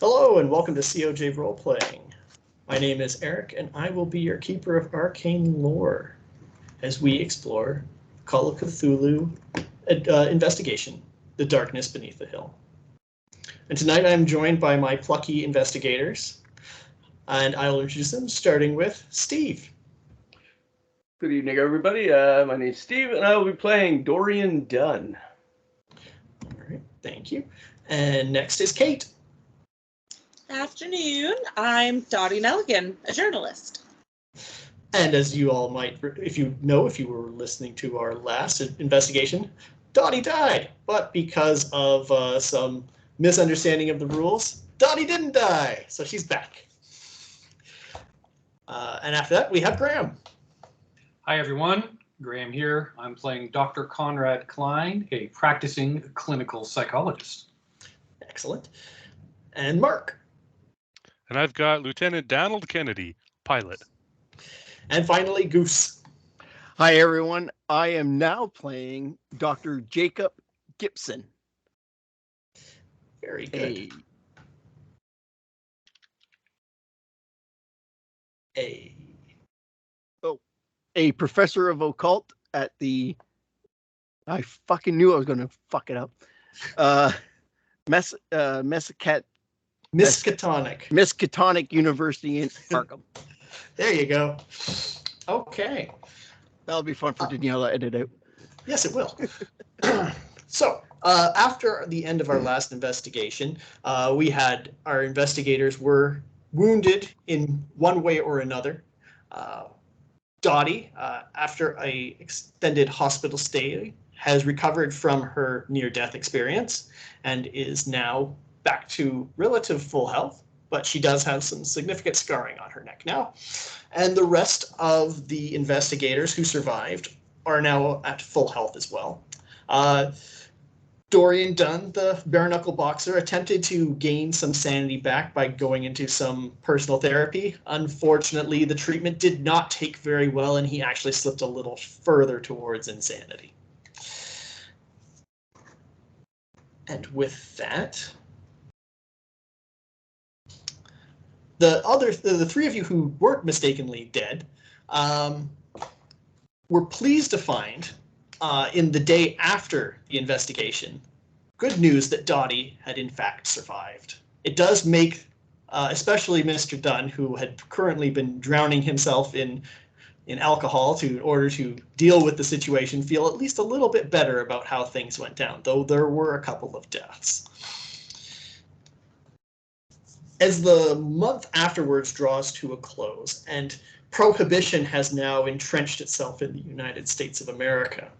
Hello and welcome to COJ Roleplaying. My name is Eric and I will be your keeper of arcane lore as we explore Call of Cthulhu investigation, The Darkness Beneath the Hill. And tonight I'm joined by my plucky investigators, and I'll introduce them, starting with Steve. Good evening, everybody. My name's Steve, and I will be playing Dorian Dunn. All right, thank you. And next is Kate. Afternoon, I'm Dottie Nelligan, a journalist. And as you all might, if you were listening to our last investigation, Dottie died. But because of some misunderstanding of the rules, Dottie didn't die, so she's back. And after that, we have Graham. Hi, everyone. Graham here. I'm playing Dr. Conrad Klein, a practicing clinical psychologist. Excellent. And Mark. And I've got Lieutenant Donald Kennedy, pilot. And finally, Goose. Hi, everyone. I am now playing Dr. Jacob Gibson. Very good. A professor of occult at the... I fucking knew I was going to fuck it up. Miskatonic University in Arkham. There you go. Okay. That'll be fun for Daniela to edit out. Yes, it will. So, after the end of our last investigation, we had our investigators were wounded in one way or another. Dottie, after a extended hospital stay, has recovered from her near-death experience and is now back to relative full health, but she does have some significant scarring on her neck now. And the rest of the investigators who survived are now at full health as well. Dorian Dunn, the bare-knuckle boxer, attempted to gain some sanity back by going into some personal therapy. Unfortunately, the treatment did not take very well, and he actually slipped a little further towards insanity. And with that, the three of you who weren't mistakenly dead were pleased to find in the day after the investigation good news that Dottie had in fact survived. It does make especially Mr. Dunn, who had currently been drowning himself in alcohol in order to deal with the situation, feel at least a little bit better about how things went down, though there were a couple of deaths. As the month afterwards draws to a close, and prohibition has now entrenched itself in the United States of America,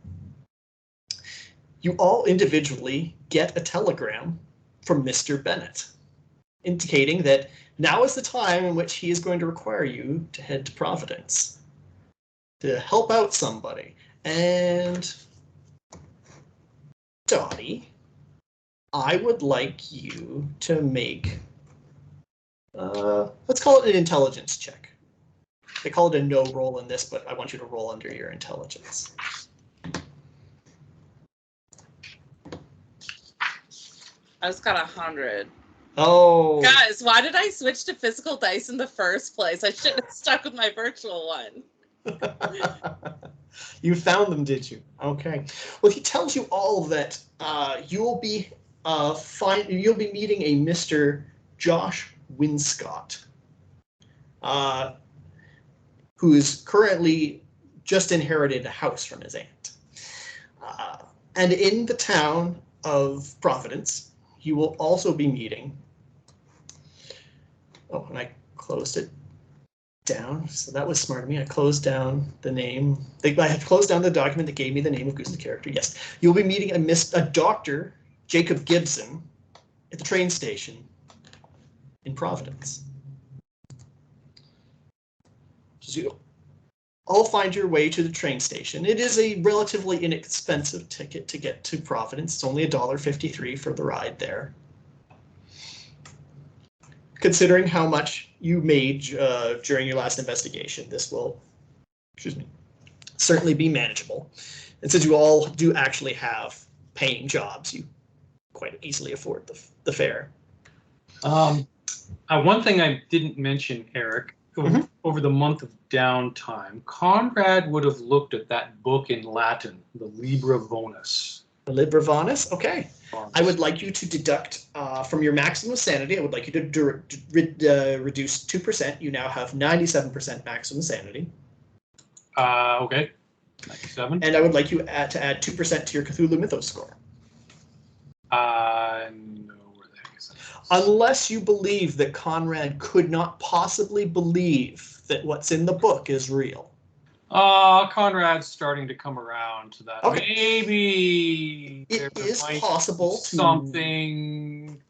you all individually get a telegram from Mr. Bennett, indicating that now is the time in which he is going to require you to head to Providence to help out somebody. And Dottie, I would like you to make, let's call it an intelligence check. They call it a no roll in this, but I want you to roll under your intelligence. I just got 100. Oh. Guys, why did I switch to physical dice in the first place? I should have stuck with my virtual one. You found them, did you? Okay. Well, he tells you all that you'll be meeting a Mr. Josh Winscott, who is currently just inherited a house from his aunt. And in the town of Providence, you will also be meeting. Oh, and I closed it down, so that was smart of me. I closed down the name. I had closed down the document that gave me the name of Goose's character. Yes, you'll be meeting a Dr. Jacob Gibson at the train station in Providence. So you all find your way to the train station. It is a relatively inexpensive ticket to get to Providence. It's only $1.53 for the ride there. Considering how much you made during your last investigation, this will, certainly be manageable. And since you all do actually have paying jobs, you quite easily afford the fare. One thing I didn't mention, Eric, Mhm. over the month of downtime, Conrad would have looked at that book in Latin, the Libra Vonus. The Libravonus, okay. I would like you to deduct from your maximum sanity. I would like you to reduce 2%. You now have 97% maximum sanity. Okay. 97. And I would like you to add 2% to your Cthulhu Mythos score. No, where the heck is that? Unless you believe that Conrad could not possibly believe that what's in the book is real. Conrad's starting to come around to that. Okay. Maybe It there is might possible be to something,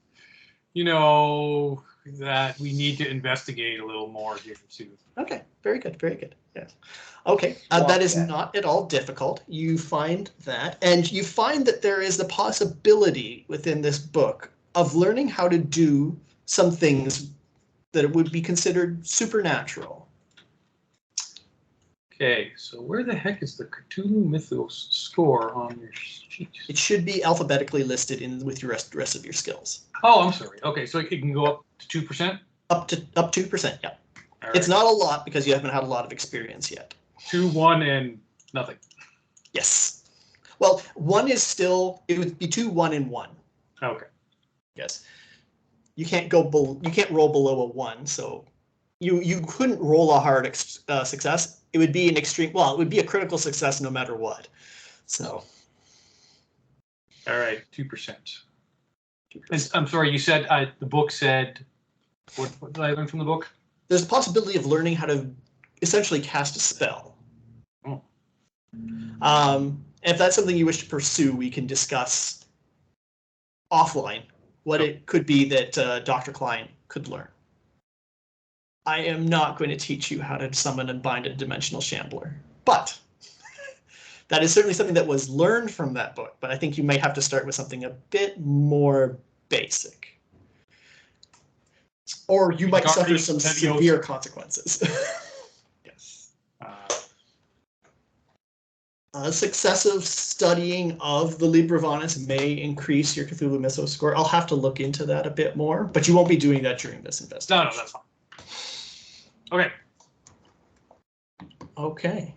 that we need to investigate a little more here too. Okay, very good, very good. Yes. Okay, that is that. not at all difficult. You find that, and you find that there is the possibility within this book of learning how to do some things that would be considered supernatural. Okay, so where the heck is the Cthulhu Mythos score on your sheet? It should be alphabetically listed in with your rest of your skills. Oh, I'm sorry. Okay, so it can go up to 2%? Up 2%, yeah. All It's right. not a lot because you haven't had a lot of experience yet. 2, 1, and nothing. Yes. Well, 1 is still, it would be 2, 1, and 1. Okay. Yes. You can't you can't roll below a 1, so you couldn't roll a hard success. It would be an extreme, well, it would be a critical success no matter what. So. All right, 2%. And I'm sorry, you said the book said, what did I learn from the book? There's a possibility of learning how to essentially cast a spell. Oh. If that's something you wish to pursue, we can discuss offline what it could be that Dr. Klein could learn. I am not going to teach you how to summon and bind a dimensional shambler, but that is certainly something that was learned from that book, but I think you might have to start with something a bit more basic. Or you might suffer some severe consequences. Yes. Successive studying of the Libravonus may increase your Cthulhu Mythos score. I'll have to look into that a bit more, but you won't be doing that during this investigation. No, that's fine. Okay. Okay.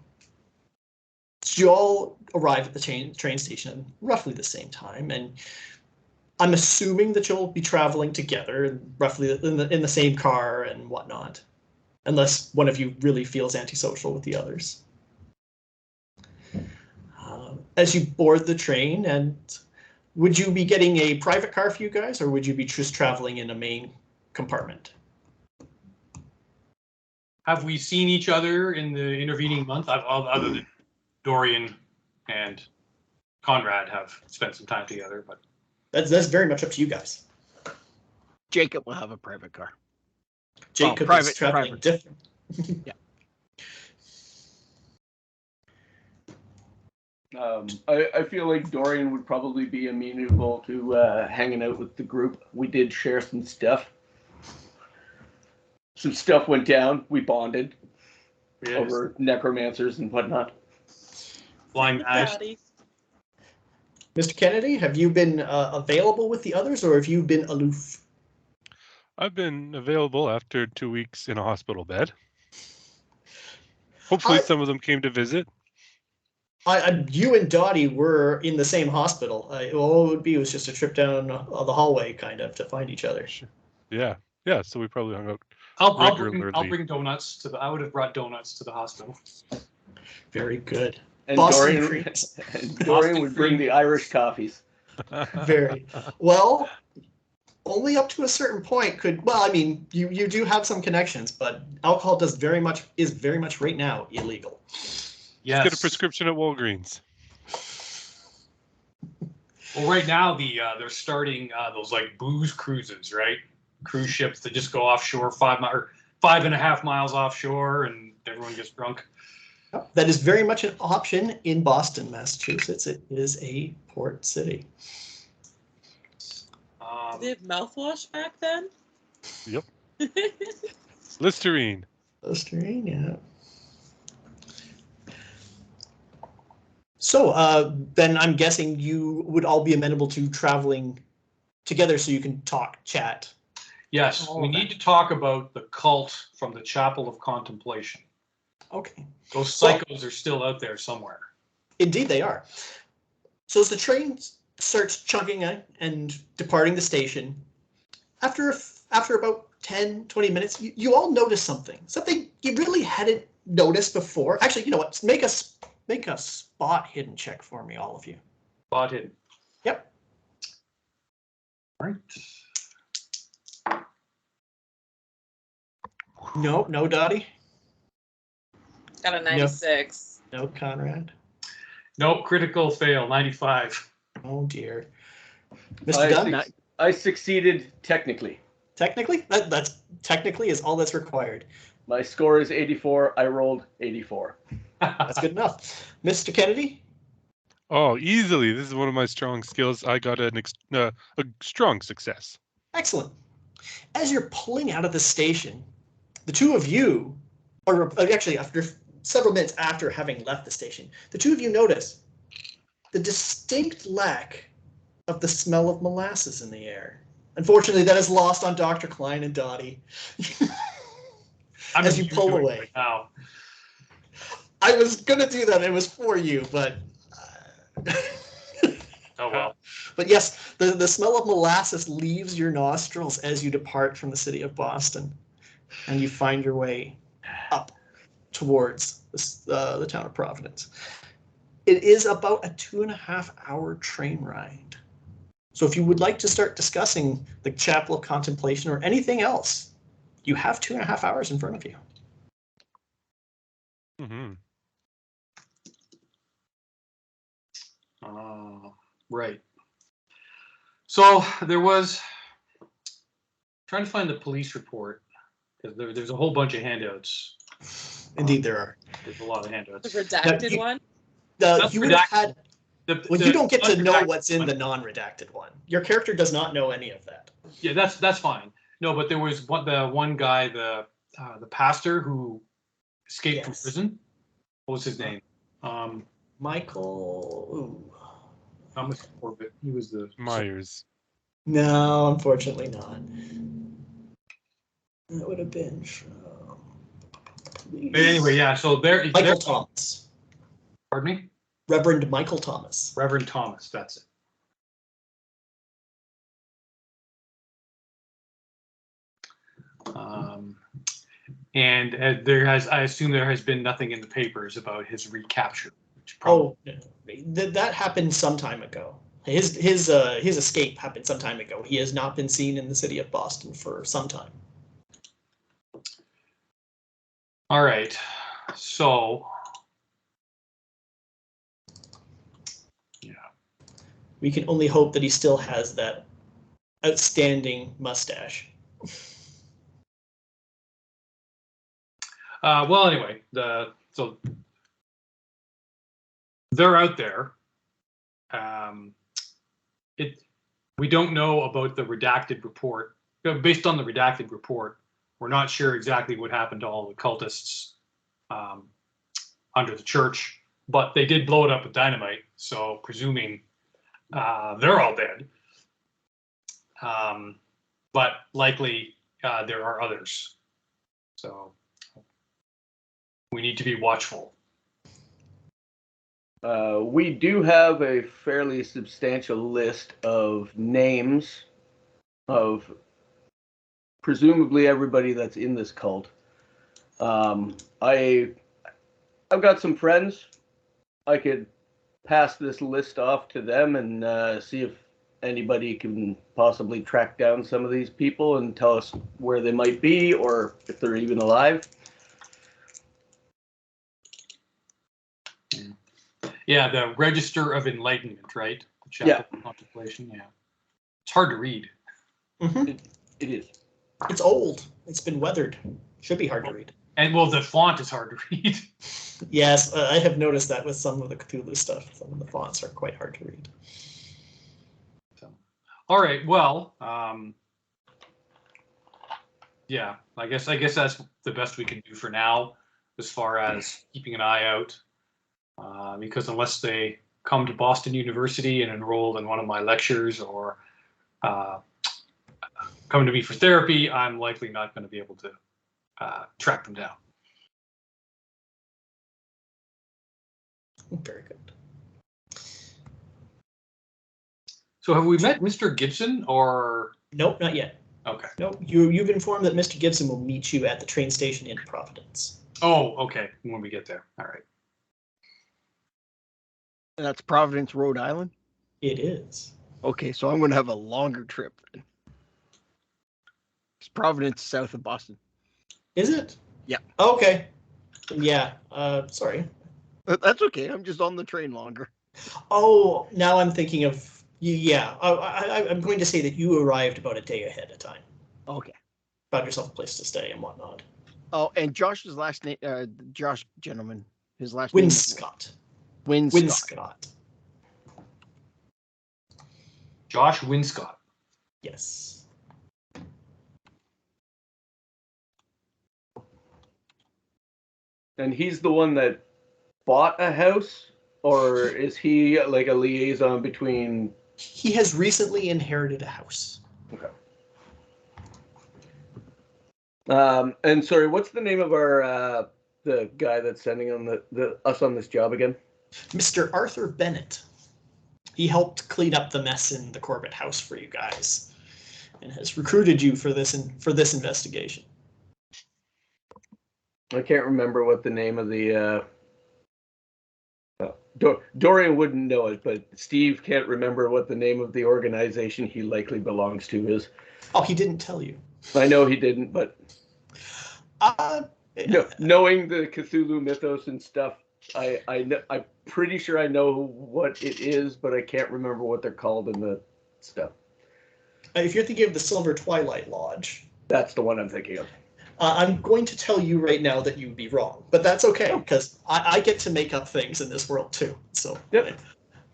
So you all arrive at the train station at roughly the same time, and I'm assuming that you'll be traveling together, roughly in the same car and whatnot, unless one of you really feels antisocial with the others. As you board the train, and would you be getting a private car for you guys, or would you be just traveling in a main compartment? Have we seen each other in the intervening month? Other than Dorian and Conrad have spent some time together, but That's very much up to you guys. Jacob will have a private car. Jacob is traveling different. Yeah. I feel like Dorian would probably be amenable to hanging out with the group. We did share some stuff. Some stuff went down. We bonded over necromancers and whatnot. Flying knives. Daddy. Mr. Kennedy, have you been available with the others, or have you been aloof? I've been available after 2 weeks in a hospital bed. Hopefully some of them came to visit. You and Dottie were in the same hospital. All it would be was just a trip down the hallway, kind of, to find each other. Yeah, so we probably hung out. I'll bring donuts to the. I would have brought donuts to the hospital. Very good. And Boston Dorian, creams. and Dorian would bring the Irish coffees. Very well. Only up to a certain point could. Well, I mean, you do have some connections, but alcohol is very much right now illegal. Yes. Get a prescription at Walgreens. Well, right now they're starting those like booze cruises, right? Cruise ships that just go offshore 5.5 miles offshore, and everyone gets drunk. That is very much an option in Boston, Massachusetts. It is a port city. Did they have mouthwash back then? Yep. Listerine. Listerine, yeah. So then I'm guessing you would all be amenable to traveling together so you can talk, chat. Yes, All we of need that. to talk about the cult from the Chapel of Contemplation. Okay. Those psychos are still out there somewhere. Indeed, they are. So as the train starts chugging and departing the station, after about 10, 20 minutes, you all notice something you really hadn't noticed before. Actually, you know what? Make a spot hidden check for me, all of you. Spot hidden. Yep. All right. No, Dottie. Got a 96. No, Conrad. Nope, critical fail, 95. Oh dear. Mr. Dunn? I succeeded technically. Technically? That's technically is all that's required. My score is 84. I rolled 84. That's good enough. Mr. Kennedy? Oh, easily. This is one of my strong skills. I got a strong success. Excellent. As you're pulling out of the station, the two of you, or actually after several minutes after having left the station, the two of you notice the distinct lack of the smell of molasses in the air. Unfortunately, that is lost on Dr. Klein and Dottie. As you pull away. Right now. I was going to do that. It was for you, but... Oh, well. But yes, the smell of molasses leaves your nostrils as you depart from the city of Boston, and you find your way up towards the town of Providence. It is about a 2.5-hour train ride. So if you would like to start discussing the Chapel of Contemplation or anything else, you have 2.5 hours in front of you. Mm-hmm. Right. So there was trying to find the police report because there's a whole bunch of handouts. Indeed, there are. There's a lot of handouts. The redacted one? You would have had. Well, you don't get to know unredacted what's in one. the non-redacted one. Your character does not know any of that. Yeah, that's fine. No, but there was the one guy, the pastor who escaped from Yes. prison. What was his name? Michael. Ooh. Thomas Corbett. He was the Myers. No, unfortunately not. That would have been from. But anyway, yeah. So Michael Thomas. Pardon me. Reverend Michael Thomas. Reverend Thomas. That's it. And I assume there has been nothing in the papers about his recapture. No. That happened some time ago. His escape happened some time ago. He has not been seen in the city of Boston for some time. All right. So, yeah. We can only hope that he still has that outstanding mustache. Well, anyway, so they're out there. We don't know about the redacted report. Based on the redacted report, we're not sure exactly what happened to all the cultists under the church, but they did blow it up with dynamite. So presuming they're all dead, but likely there are others. So we need to be watchful. We do have a fairly substantial list of names of presumably everybody that's in this cult. I've got some friends. I could pass this list off to them and see if anybody can possibly track down some of these people and tell us where they might be or if they're even alive. Yeah, the Register of Enlightenment, right? The Chapel of Contemplation, yeah. It's hard to read. Mm-hmm. It is. It's old. It's been weathered. Should be hard to read. And, well, the font is hard to read. Yes, I have noticed that with some of the Cthulhu stuff. Some of the fonts are quite hard to read. So, all right, well, yeah, I guess that's the best we can do for now as far as keeping an eye out. Because unless they come to Boston University and enroll in one of my lectures or come to me for therapy, I'm likely not going to be able to track them down. Very good. So have we met Mr. Gibson or? Nope, not yet. Okay. Nope. You've informed that Mr. Gibson will meet you at the train station in Providence. Oh, okay. When we get there. All right. And that's Providence, Rhode Island? It is. Okay, so I'm going to have a longer trip then. It's Providence, south of Boston. Is it? Yeah. Okay. Yeah. Sorry. That's okay. I'm just on the train longer. Oh, now I'm thinking of. Yeah. I'm going to say that you arrived about a day ahead of time. Okay. Found yourself a place to stay and whatnot. Oh, and Josh's last name, Josh gentleman, his last name. Winscott. Winscott. Josh Winscott. Yes. And he's the one that bought a house, or is he like a liaison between? He has recently inherited a house. Okay. And sorry, what's the name of our the guy that's sending on us on this job again? Mr. Arthur Bennett. He helped clean up the mess in the Corbett house for you guys, and has recruited you for this investigation. I can't remember what the name of the. Dorian wouldn't know it, but Steve can't remember what the name of the organization he likely belongs to is. Oh, he didn't tell you. I know he didn't, but knowing the Cthulhu mythos and stuff, I'm pretty sure I know what it is, but I can't remember what they're called in the stuff. If you're thinking of the Silver Twilight Lodge, that's the one I'm thinking of. I'm going to tell you right now that you would be wrong, but that's okay, because I get to make up things in this world too. So yep.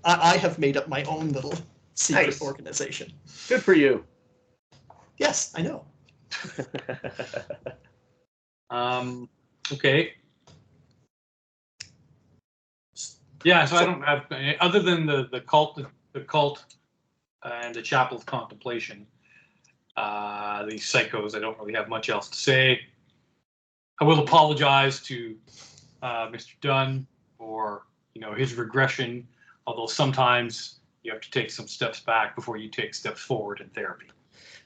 I have made up my own little secret Nice. organization. Good for you. Yes, I know. Okay. Yeah, so I don't have, other than the cult and the Chapel of Contemplation, these psychos, I don't really have much else to say. I will apologize to Mr. Dunn for his regression, although sometimes you have to take some steps back before you take steps forward in therapy.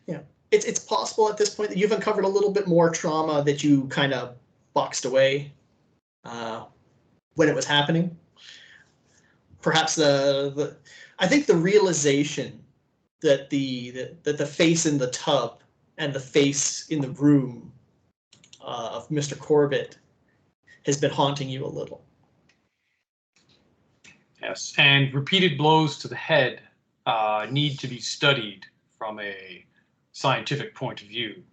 Yeah, it's possible at this point that you've uncovered a little bit more trauma that you kind of boxed away when it was happening. Perhaps I think the realization that the face in the tub and the face in the room of Mr. Corbett has been haunting you a little. Yes, and repeated blows to the head need to be studied from a scientific point of view.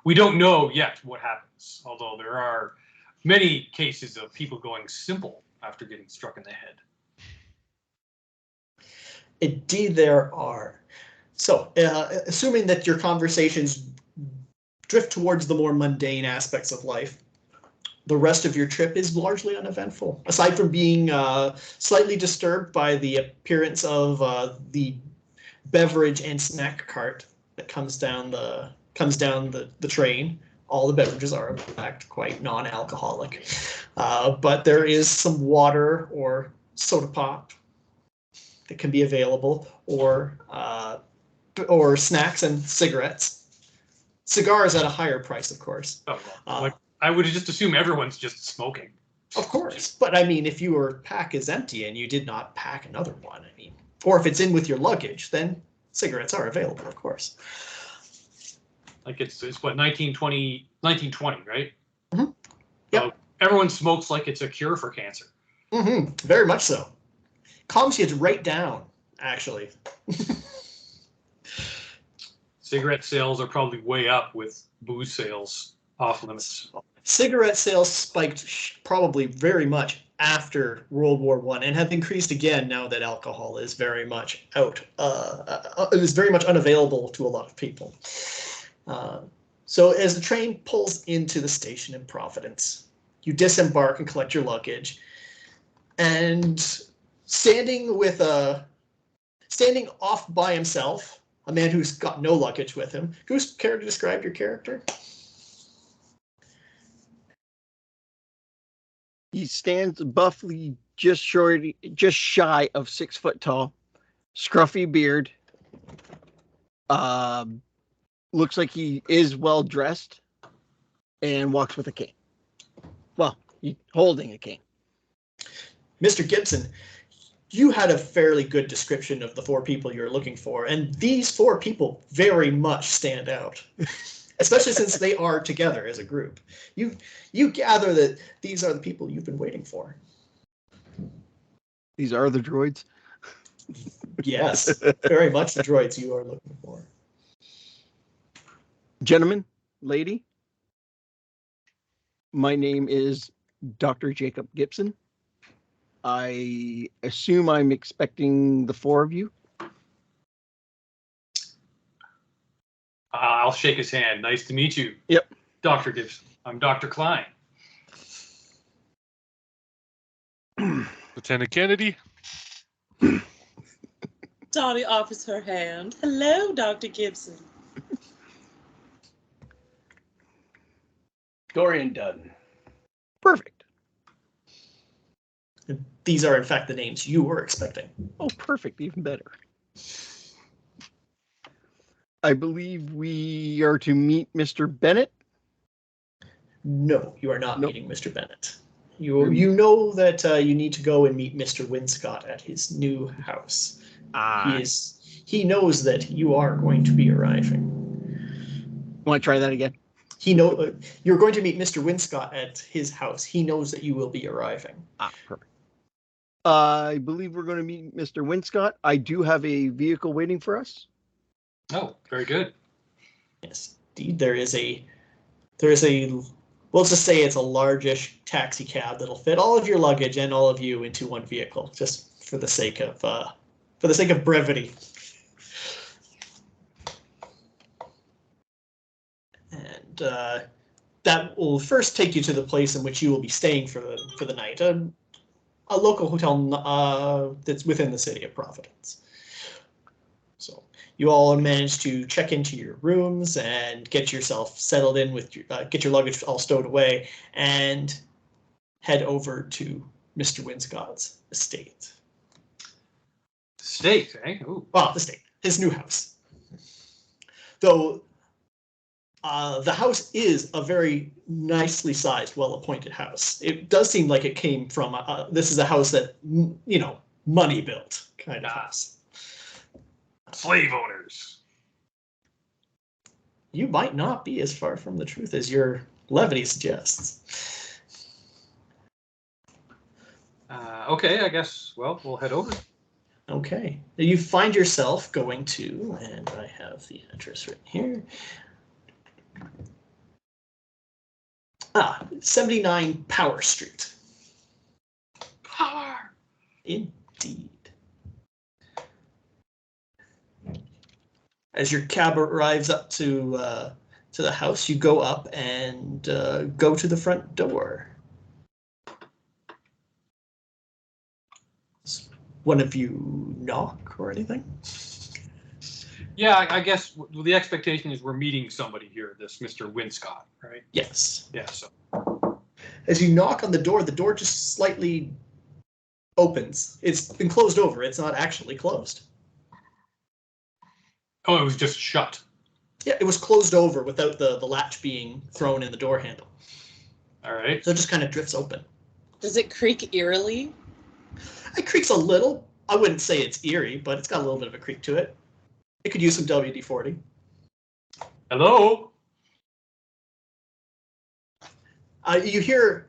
We don't know yet what happens, although there are many cases of people going simple after getting struck in the head. Indeed, there are. So, assuming that your conversations drift towards the more mundane aspects of life, the rest of your trip is largely uneventful, aside from being slightly disturbed by the appearance of the beverage and snack cart that comes down the train. All the beverages are, in fact, quite non-alcoholic, but there is some water or soda pop that can be available, or snacks and cigarettes. Cigars at a higher price, of course. Oh, well, I would just assume everyone's just smoking. Of course, but I mean, if your pack is empty and you did not pack another one, I mean, or if it's in with your luggage, then cigarettes are available, of course. Like it's what, 1920, right? Mm-hmm. Yep. So everyone smokes like it's a cure for cancer. Mm-hmm. Very much so. Calms you right down, actually. Cigarette sales are probably way up with booze sales off limits. Cigarette sales spiked probably very much after World War I and have increased again now that alcohol is very much out. It is very much unavailable to a lot of people. So as the train pulls into the station in Providence, you disembark and collect your luggage, and standing off by himself a man who's got no luggage with him. Goose, care to describe your character? He stands buffly, just shy of 6 foot tall, scruffy beard. Looks like he is well dressed, and walks with a cane. Well, he's holding a cane. Mr. Gibson, you had a fairly good description of the 4 people you're looking for, and these 4 people very much stand out, especially since they are together as a group. You gather that these are the people you've been waiting for. These are the droids. Yes, very much the droids you are looking for. Gentlemen, lady, my name is Dr. Jacob Gibson. I assume I'm expecting the 4 of you. I'll shake his hand. Nice to meet you. Yep. Dr. Gibson. I'm Dr. Klein. Lieutenant Kennedy. Dottie offers her hand. Hello, Dr. Gibson. Dorian Dunn. Perfect. These are, in fact, the names you were expecting. Oh, perfect. Even better. I believe we are to meet Mr. Bennett. No, you are not Nope. meeting Mr. Bennett. You know that you need to go and meet Mr. Winscott at his new house. He knows that you are going to be arriving. Want to try that again? You're going to meet Mr. Winscott at his house. He knows that you will be arriving. Perfect. I believe we're going to meet Mr. Winscott. I do have a vehicle waiting for us. Oh, very good. Yes, indeed. There is a we'll just say it's a largish taxi cab that'll fit all of your luggage and all of you into one vehicle, just for the sake of brevity. And that will first take you to the place in which you will be staying for the night, a local hotel that's within the city of Providence. So you all manage to check into your rooms and get yourself settled in with get your luggage all stowed away and head over to Mr. Winscott's estate. State, eh? Ooh. Well, the estate, his new house. Though the house is a very nicely sized, well-appointed house. It does seem like it came from, this is a house that, money built kind of house. Slave owners. You might not be as far from the truth as your levity suggests. Okay, I guess, well, we'll head over. Okay. You find yourself going to, and I have the address right here. 79 Power Street. Power. Indeed. As your cab arrives up to the house, you go up and go to the front door. Does one of you knock or anything? Yeah, I guess the expectation is we're meeting somebody here, this Mr. Winscott, right? Yes. Yeah, so. As you knock on the door just slightly opens. It's been closed over. It's not actually closed. Oh, it was just shut. Yeah, it was closed over without the latch being thrown in the door handle. All right. So it just kind of drifts open. Does it creak eerily? It creaks a little. I wouldn't say it's eerie, but it's got a little bit of a creak to it. It could use some WD-40. Hello? You hear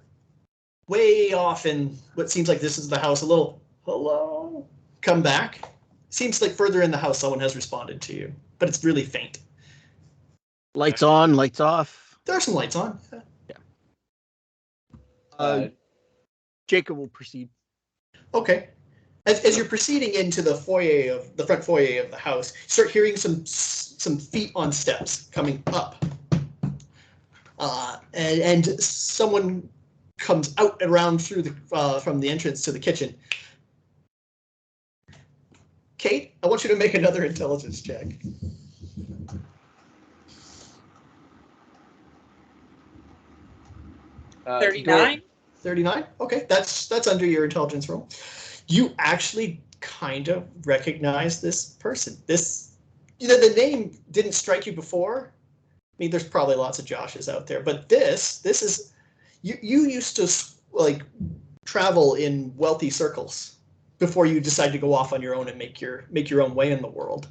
way off in what seems like this is the house, a little, hello, come back. Seems like further in the house someone has responded to you, but it's really faint. Lights on, lights off. There are some lights on. Jacob will proceed. Okay. As you're proceeding into the front foyer of the house, you start hearing some feet on steps coming up. And someone comes out and around through from the entrance to the kitchen. Kate, I want you to make another intelligence check. 39. 39? Okay, that's under your intelligence roll. You actually kind of recognize this person. The name didn't strike you before. I mean, there's probably lots of Joshes out there, but this is, you used to like travel in wealthy circles before you decide to go off on your own and make your own way in the world.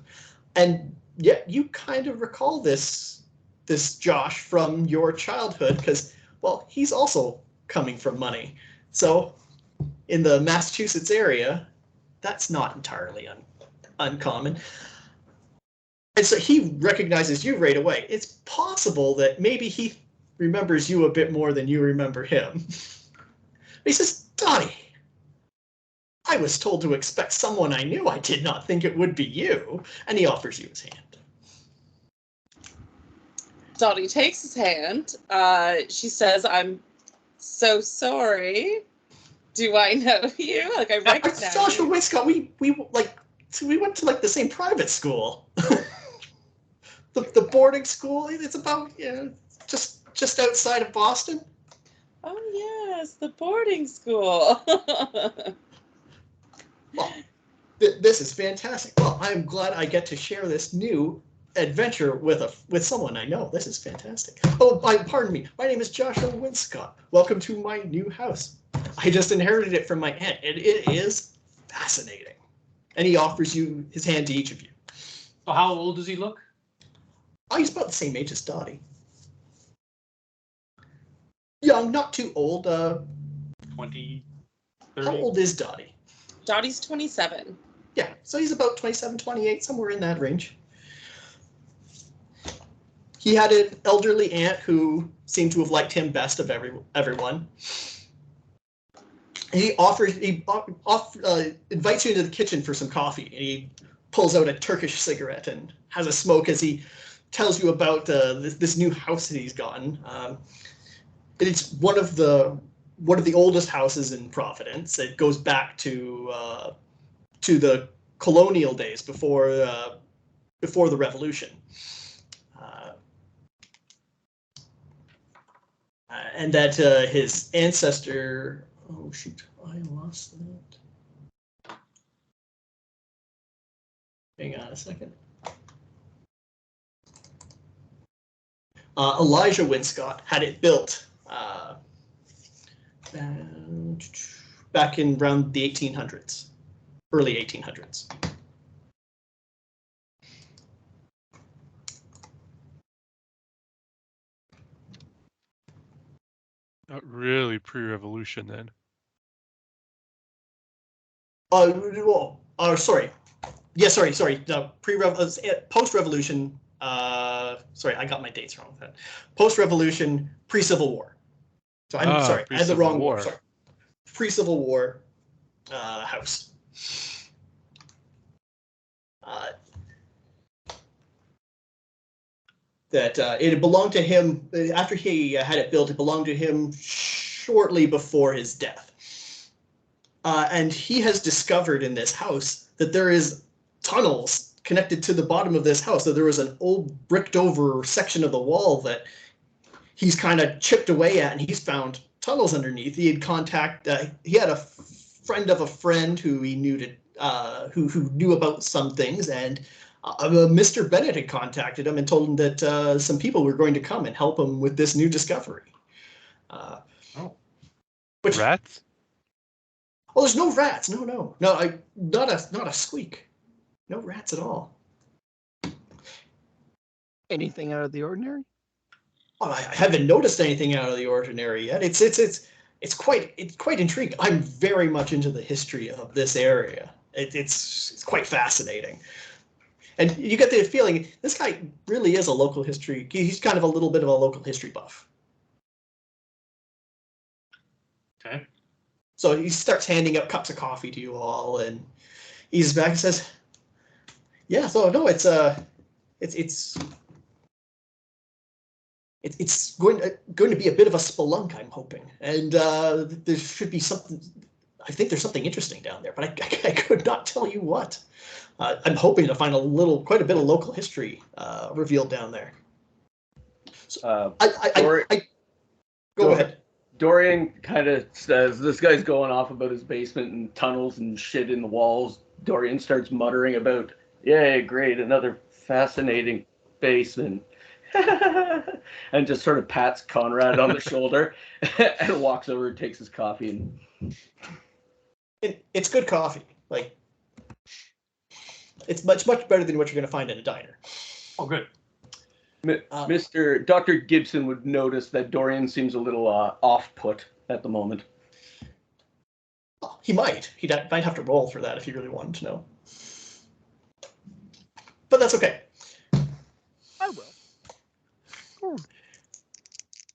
And yet you kind of recall this Josh from your childhood because, well, he's also coming from money. So in the Massachusetts area, that's not entirely uncommon. And so he recognizes you right away. It's possible that maybe he remembers you a bit more than you remember him. He says, Dottie, I was told to expect someone I knew. I did not think it would be you. And he offers you his hand. Dottie takes his hand. She says, I'm so sorry. Do I know you? Like, I recognize Josh you. Winscott, we went to like the same private school. the boarding school, it's about just outside of Boston. Oh, yes, the boarding school. Well, this is fantastic. Well, I'm glad I get to share this new adventure with someone I know. This is fantastic. Oh, pardon me. My name is Josh Winscott. Welcome to my new house. I just inherited it from my aunt, and it is fascinating. And he offers you his hand to each of you. So how old does he look? Oh, he's about the same age as Dottie. Young, not too old. 20, How 30? old is Dottie? Dottie's 27. Yeah, so he's about 27, 28, somewhere in that range. He had an elderly aunt who seemed to have liked him best of everyone. He invites you into the kitchen for some coffee, and he pulls out a Turkish cigarette and has a smoke as he tells you about this new house that he's gotten. It's one of the oldest houses in Providence. It goes back to the colonial days before the Revolution. And that his ancestor, oh shoot, I lost that. Hang on a second. Elijah Winscott had it built back in around the 1800s, early 1800s. Not really pre-revolution then. Sorry. Yeah, sorry. No, post-revolution. Sorry, I got my dates wrong with that. Post-revolution, pre-Civil War. So I'm sorry, I had the wrong war. Sorry. Pre-Civil War house. That it had belonged to him after he had it built. It belonged to him shortly before his death. And he has discovered in this house that there is tunnels connected to the bottom of this house. So there was an old bricked over section of the wall that he's kind of chipped away at, and he's found tunnels underneath. He had he had a friend of a friend who he knew who knew about some things, and Mr. Bennett had contacted him and told him that some people were going to come and help him with this new discovery. Rats? Oh, there's no rats. No, not a squeak. No rats at all. Anything out of the ordinary? Oh, I haven't noticed anything out of the ordinary yet. It's quite intriguing. I'm very much into the history of this area. It's quite fascinating. And you get the feeling this guy really is a local history. He's kind of a little bit of a local history buff. Okay. So he starts handing out cups of coffee to you all, and he's back and says, "Yeah, so no, it's going to be a bit of a spelunk, I'm hoping, and there should be something. I think there's something interesting down there, but I could not tell you what. I'm hoping to find quite a bit of local history revealed down there. So, go ahead. Dorian kind of says, this guy's going off about his basement and tunnels and shit in the walls. Dorian starts muttering about, yay, great, another fascinating basement. And just sort of pats Conrad on the shoulder and walks over and takes his coffee. It's good coffee. Like, it's much better than what you're going to find in a diner. Oh, good. Dr. Gibson would notice that Dorian seems a little off-put at the moment. He might. He might have to roll for that if he really wanted to know. But that's okay. I will.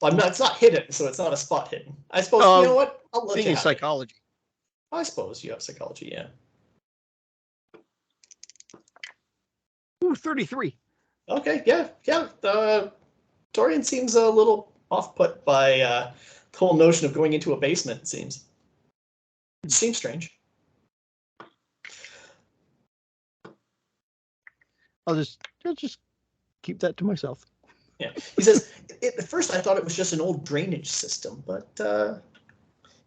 Well, it's not hidden, so it's not a spot hidden. I suppose, you know what? I'll let Being you in have psychology. it. I suppose you have psychology, yeah. Ooh, 33. Okay, yeah. Dorian seems a little off-put by the whole notion of going into a basement, it seems. It seems strange. I'll just keep that to myself. Yeah. He says, at first I thought it was just an old drainage system, but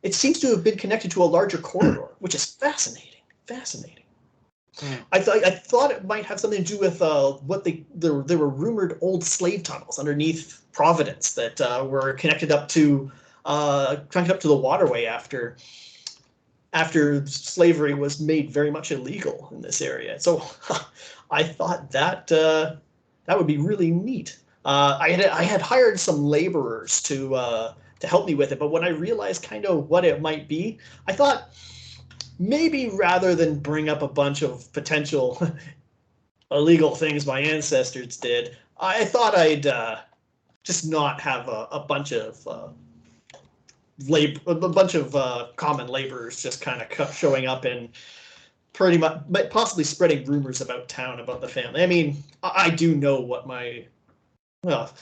it seems to have been connected to a larger corridor, which is fascinating. I thought it might have something to do with there were rumored old slave tunnels underneath Providence that were connected up to the waterway after slavery was made very much illegal in this area. So I thought that would be really neat. I had hired some laborers to help me with it, but when I realized kind of what it might be, I thought maybe rather than bring up a bunch of potential illegal things my ancestors did, I thought I'd just not have a bunch of common laborers just kind of showing up and pretty much possibly spreading rumors about town about the family. I mean, I do know what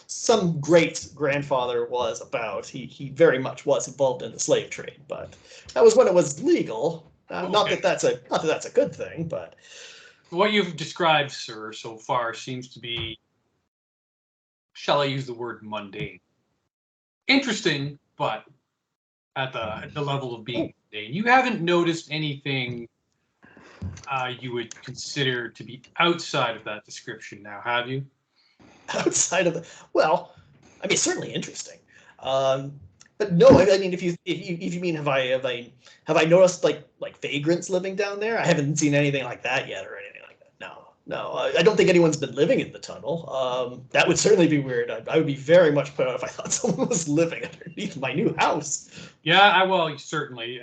some great grandfather was about. He very much was involved in the slave trade, but that was when it was legal. Not that that's a good thing, but What you've described, sir, so far seems to be, shall I use the word mundane? Interesting, but at the level of being mundane. You haven't noticed anything you would consider to be outside of that description now, have you? outside of I mean, certainly interesting. But no, I mean, if you mean have I noticed like vagrants living down there? I haven't seen anything like that yet or anything like that. No, I don't think anyone's been living in the tunnel. That would certainly be weird. I would be very much put out if I thought someone was living underneath my new house. Yeah, well, certainly.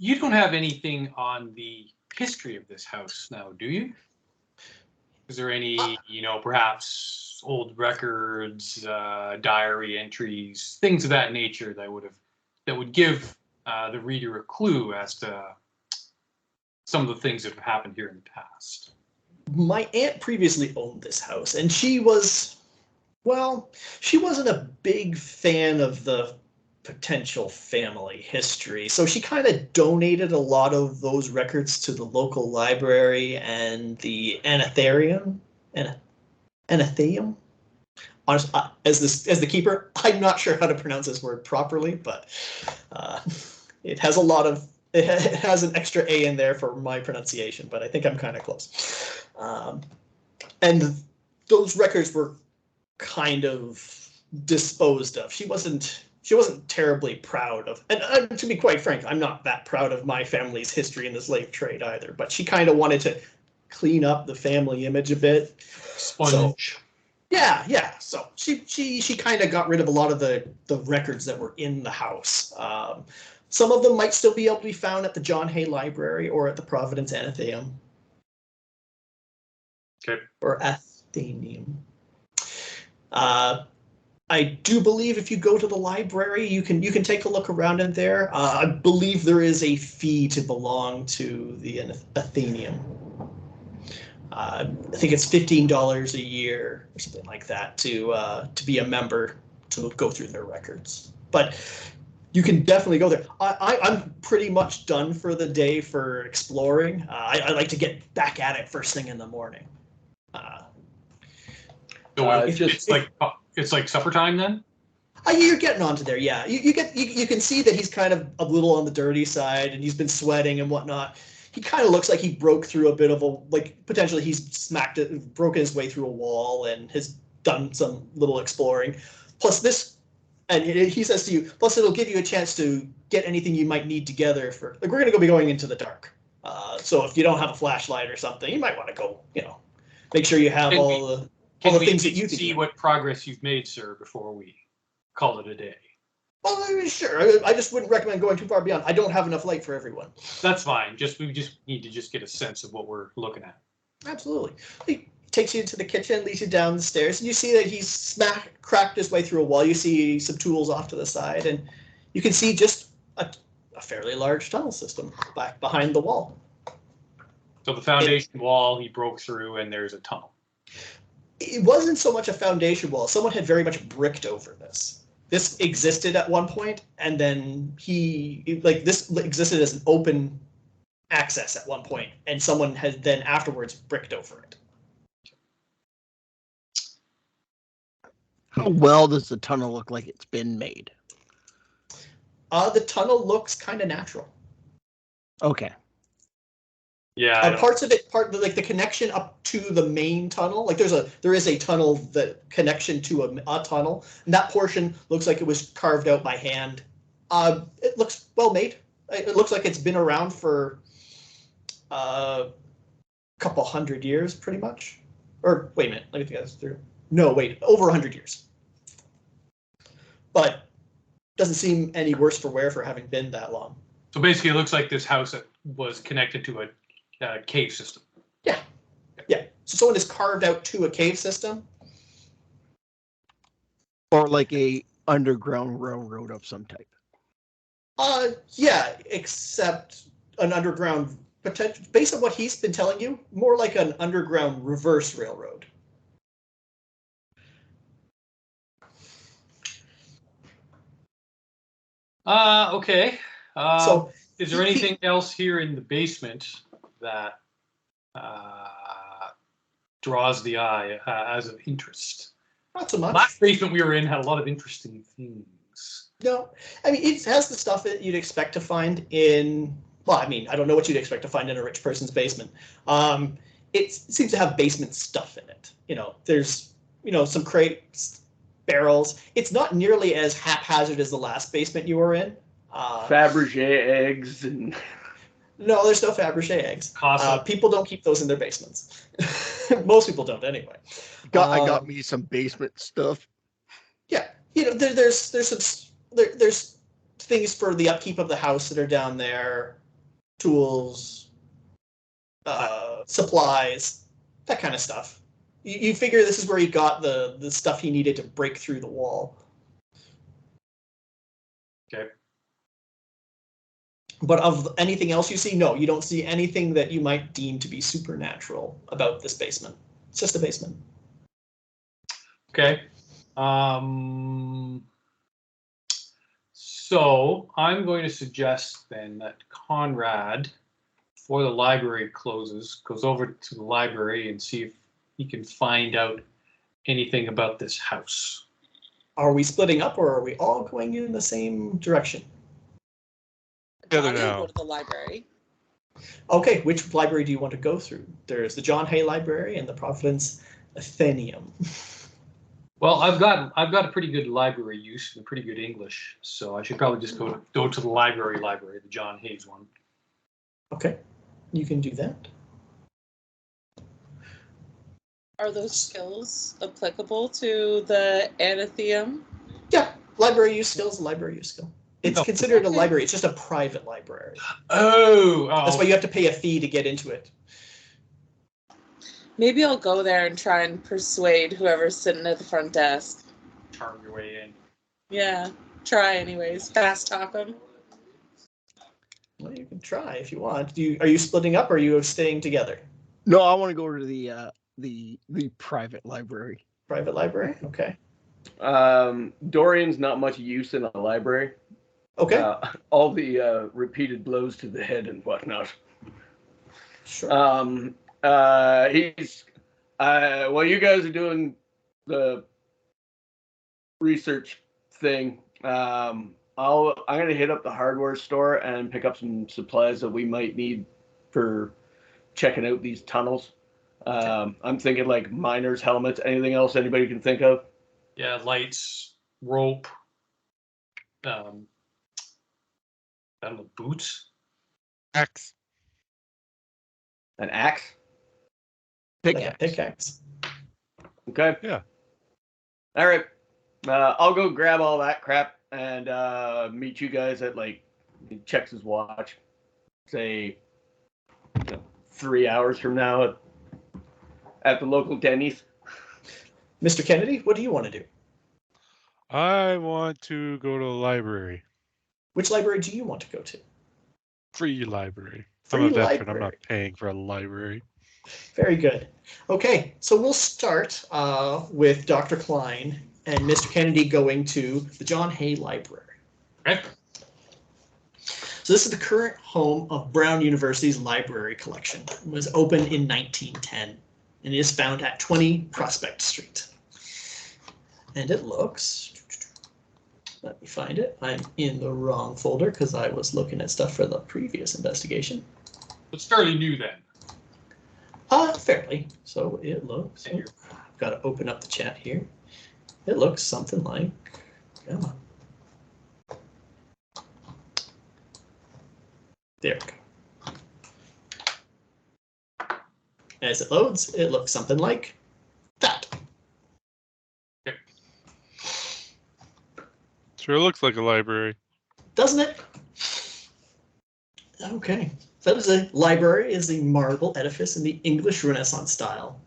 You don't have anything on the history of this house now, do you? Is there any, perhaps old records, diary entries, things of that nature that would give the reader a clue as to some of the things that have happened here in the past? My aunt previously owned this house, and she wasn't a big fan of the potential family history. So she kind of donated a lot of those records to the local library and the Anatharium. Anatharium? Honestly, as the keeper, I'm not sure how to pronounce this word properly, but it has an extra A in there for my pronunciation, but I think I'm kind of close. And those records were kind of disposed of. She wasn't terribly proud of, and to be quite frank, I'm not that proud of my family's history in the slave trade either, but she kind of wanted to clean up the family image a bit. Sponge. So, yeah. So she kind of got rid of a lot of the records that were in the house. Some of them might still be able to be found at the John Hay Library or at the Providence Anatharium. Okay. Or Athenaeum. I do believe if you go to the library, you can take a look around in there. I believe there is a fee to belong to the Athenaeum. I think it's $15 a year or something like that to be a member to go through their records. But you can definitely go there. I'm pretty much done for the day for exploring. I like to get back at it first thing in the morning. It's like supper time then. You're getting onto there, yeah. You can see that he's kind of a little on the dirty side, and he's been sweating and whatnot. He kind of looks like he broke through a bit of potentially he's broken his way through a wall and has done some little exploring. Plus this. And he says to you, plus it'll give you a chance to get anything you might need together for, we're going to be going into the dark. So if you don't have a flashlight or something, you might want to go, make sure you have all the things that you can see what progress you've made, sir, before we call it a day. Well, sure. I just wouldn't recommend going too far beyond. I don't have enough light for everyone. That's fine. We just need to get a sense of what we're looking at. Absolutely. He takes you to the kitchen, leads you down the stairs, and you see that he's cracked his way through a wall. You see some tools off to the side, and you can see just a fairly large tunnel system back behind the wall. So the foundation wall he broke through, and there's a tunnel. It wasn't so much a foundation wall. Someone had very much bricked over this. This existed at one point, and then this existed as an open access at one point, and someone had then afterwards bricked over it. How well does the tunnel look like it's been made? The tunnel looks kind of natural. Okay. Yeah. Parts of it, like the connection up to the main tunnel, like there is a tunnel, the connection to a tunnel, and that portion looks like it was carved out by hand. It looks well made. It looks like it's been around for a couple hundred years, pretty much. Or wait a minute, let me think this through. No, wait, over 100 years. But doesn't seem any worse for wear for having been that long. So basically, it looks like this house was connected to a cave system. Yeah. So someone has carved out to a cave system. Or like a underground railroad of some type. Yeah, except an underground potential. Based on what he's been telling you, more like an underground reverse railroad. Okay. So is there anything else here in the basement that draws the eye as of interest? Not so much. Last basement we were in had a lot of interesting things. No, I mean, it has the stuff that you'd expect to find in, well, I mean, I don't know what you'd expect to find in a rich person's basement. It seems to have basement stuff in it. There's, some crates, barrels. It's not nearly as haphazard as the last basement you were in. Fabergé eggs and... No, there's no Fabergé eggs. People don't keep those in their basements. Most people don't, anyway. I got me some basement stuff. Yeah, there's things for the upkeep of the house that are down there, tools, supplies, that kind of stuff. You figure this is where he got the stuff he needed to break through the wall. Okay. But of anything else you see, no, you don't see anything that you might deem to be supernatural about this basement. It's just a basement. Okay. So I'm going to suggest then that Conrad, before the library closes, goes over to the library and see if he can find out anything about this house. Are we splitting up, or are we all going in the same direction? Together Johnny will now. go to the library. Okay, which library do you want to go through? There's the John Hay Library and the Providence Athenaeum. Well, I've got a pretty good library use and pretty good English, so I should probably just go to the library, the John Hayes one. Okay, you can do that. Are those skills applicable to the Anatheum? Yeah, library use skill is a library use skill. It's considered a library. It's just a private library. Oh. That's why you have to pay a fee to get into it. Maybe I'll go there and try and persuade whoever's sitting at the front desk. Charm your way in. Yeah, try anyways. Fast talk them. Well, you can try if you want. Are you splitting up, or are you staying together? No, I want to go to the private library. Private library? Okay. Dorian's not much use in a library. Okay. All the repeated blows to the head and whatnot. Sure. He's while you guys are doing the research thing, I'm gonna hit up the hardware store and pick up some supplies that we might need for checking out these tunnels. I'm thinking like miners' helmets. Anything else anybody can think of? Yeah, lights, rope, I don't know, boots. Axe. An axe. Like a Pickaxe. pickaxe. Okay. Yeah. All right. I'll go grab all that crap and meet you guys at like. He checks his watch. Say 3 hours from now at the local Denny's. Mr. Kennedy, what do you want to do? I want to go to the library. Which library do you want to go to? Free library. I'm Free a veteran. I'm not library. paying for a library. Very good. Okay, so we'll start with Dr. Klein and Mr. Kennedy going to the John Hay Library. Okay. So this is the current home of Brown University's library collection. It was opened in 1910 and is found at 20 Prospect Street. And it looks, let me find it. I'm in the wrong folder because I was looking at stuff for the previous investigation. It's fairly new then. Fairly. So it looks, I've got to open up the chat here. It looks something like, come on. There we go. As it loads, it looks something like that. Sure looks like a library. Doesn't it? Okay. That is a library is a marble edifice in the English Renaissance style.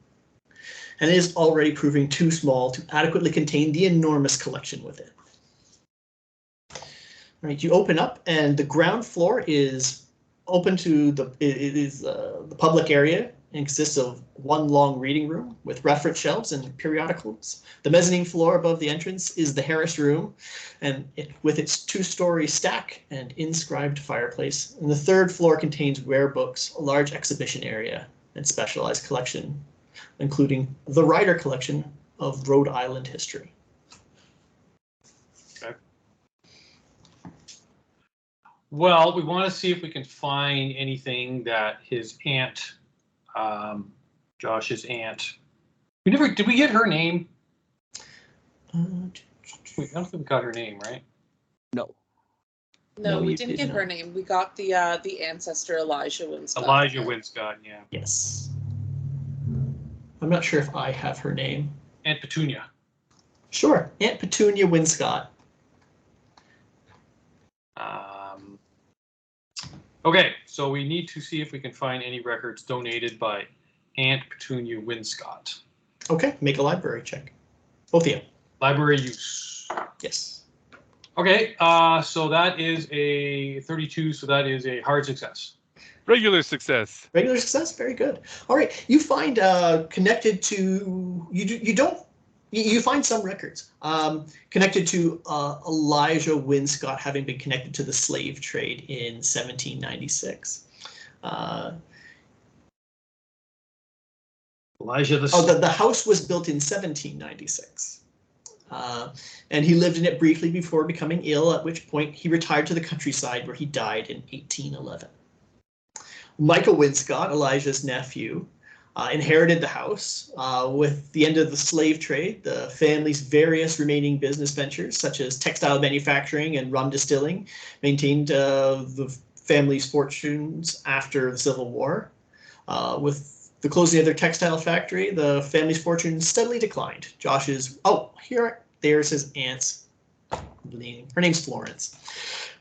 And it is already proving too small to adequately contain the enormous collection within. All right, you open up and the ground floor is open to the public area and consists of one long reading room with reference shelves and periodicals. The mezzanine floor above the entrance is the Harris Room, and with its 2-story stack and inscribed fireplace. And the third floor contains rare books, a large exhibition area, and specialized collection, including the Ryder Collection of Rhode Island history. Okay. Well, we want to see if we can find anything that his aunt, Josh's aunt. Did we get her name? I don't think we got her name, right? No. No, No, we you didn't did get her not. name. We got the ancestor Elijah Winscott. Elijah Winscott, yeah. Yes. I'm not sure if I have her name. Aunt Petunia. Sure, Aunt Petunia Winscott. Okay, so we need to see if we can find any records donated by Aunt Petunia Winscott. Okay, make a library check. Both of you. Library use. Yes. Okay, so that is a 32, so that is a hard success. Regular success. Regular success, very good. All right, you find connected to you find some records connected to Elijah Winscott having been connected to the slave trade in 1796. Elijah the. Oh, the house was built in 1796. And he lived in it briefly before becoming ill, at which point he retired to the countryside where he died in 1811. Michael Winscott, Elijah's nephew, inherited the house. With the end of the slave trade, the family's various remaining business ventures, such as textile manufacturing and rum distilling, maintained the family's fortunes after the Civil War. With the closing of their textile factory, the family's fortune steadily declined. There's his aunt's name. Her name's Florence.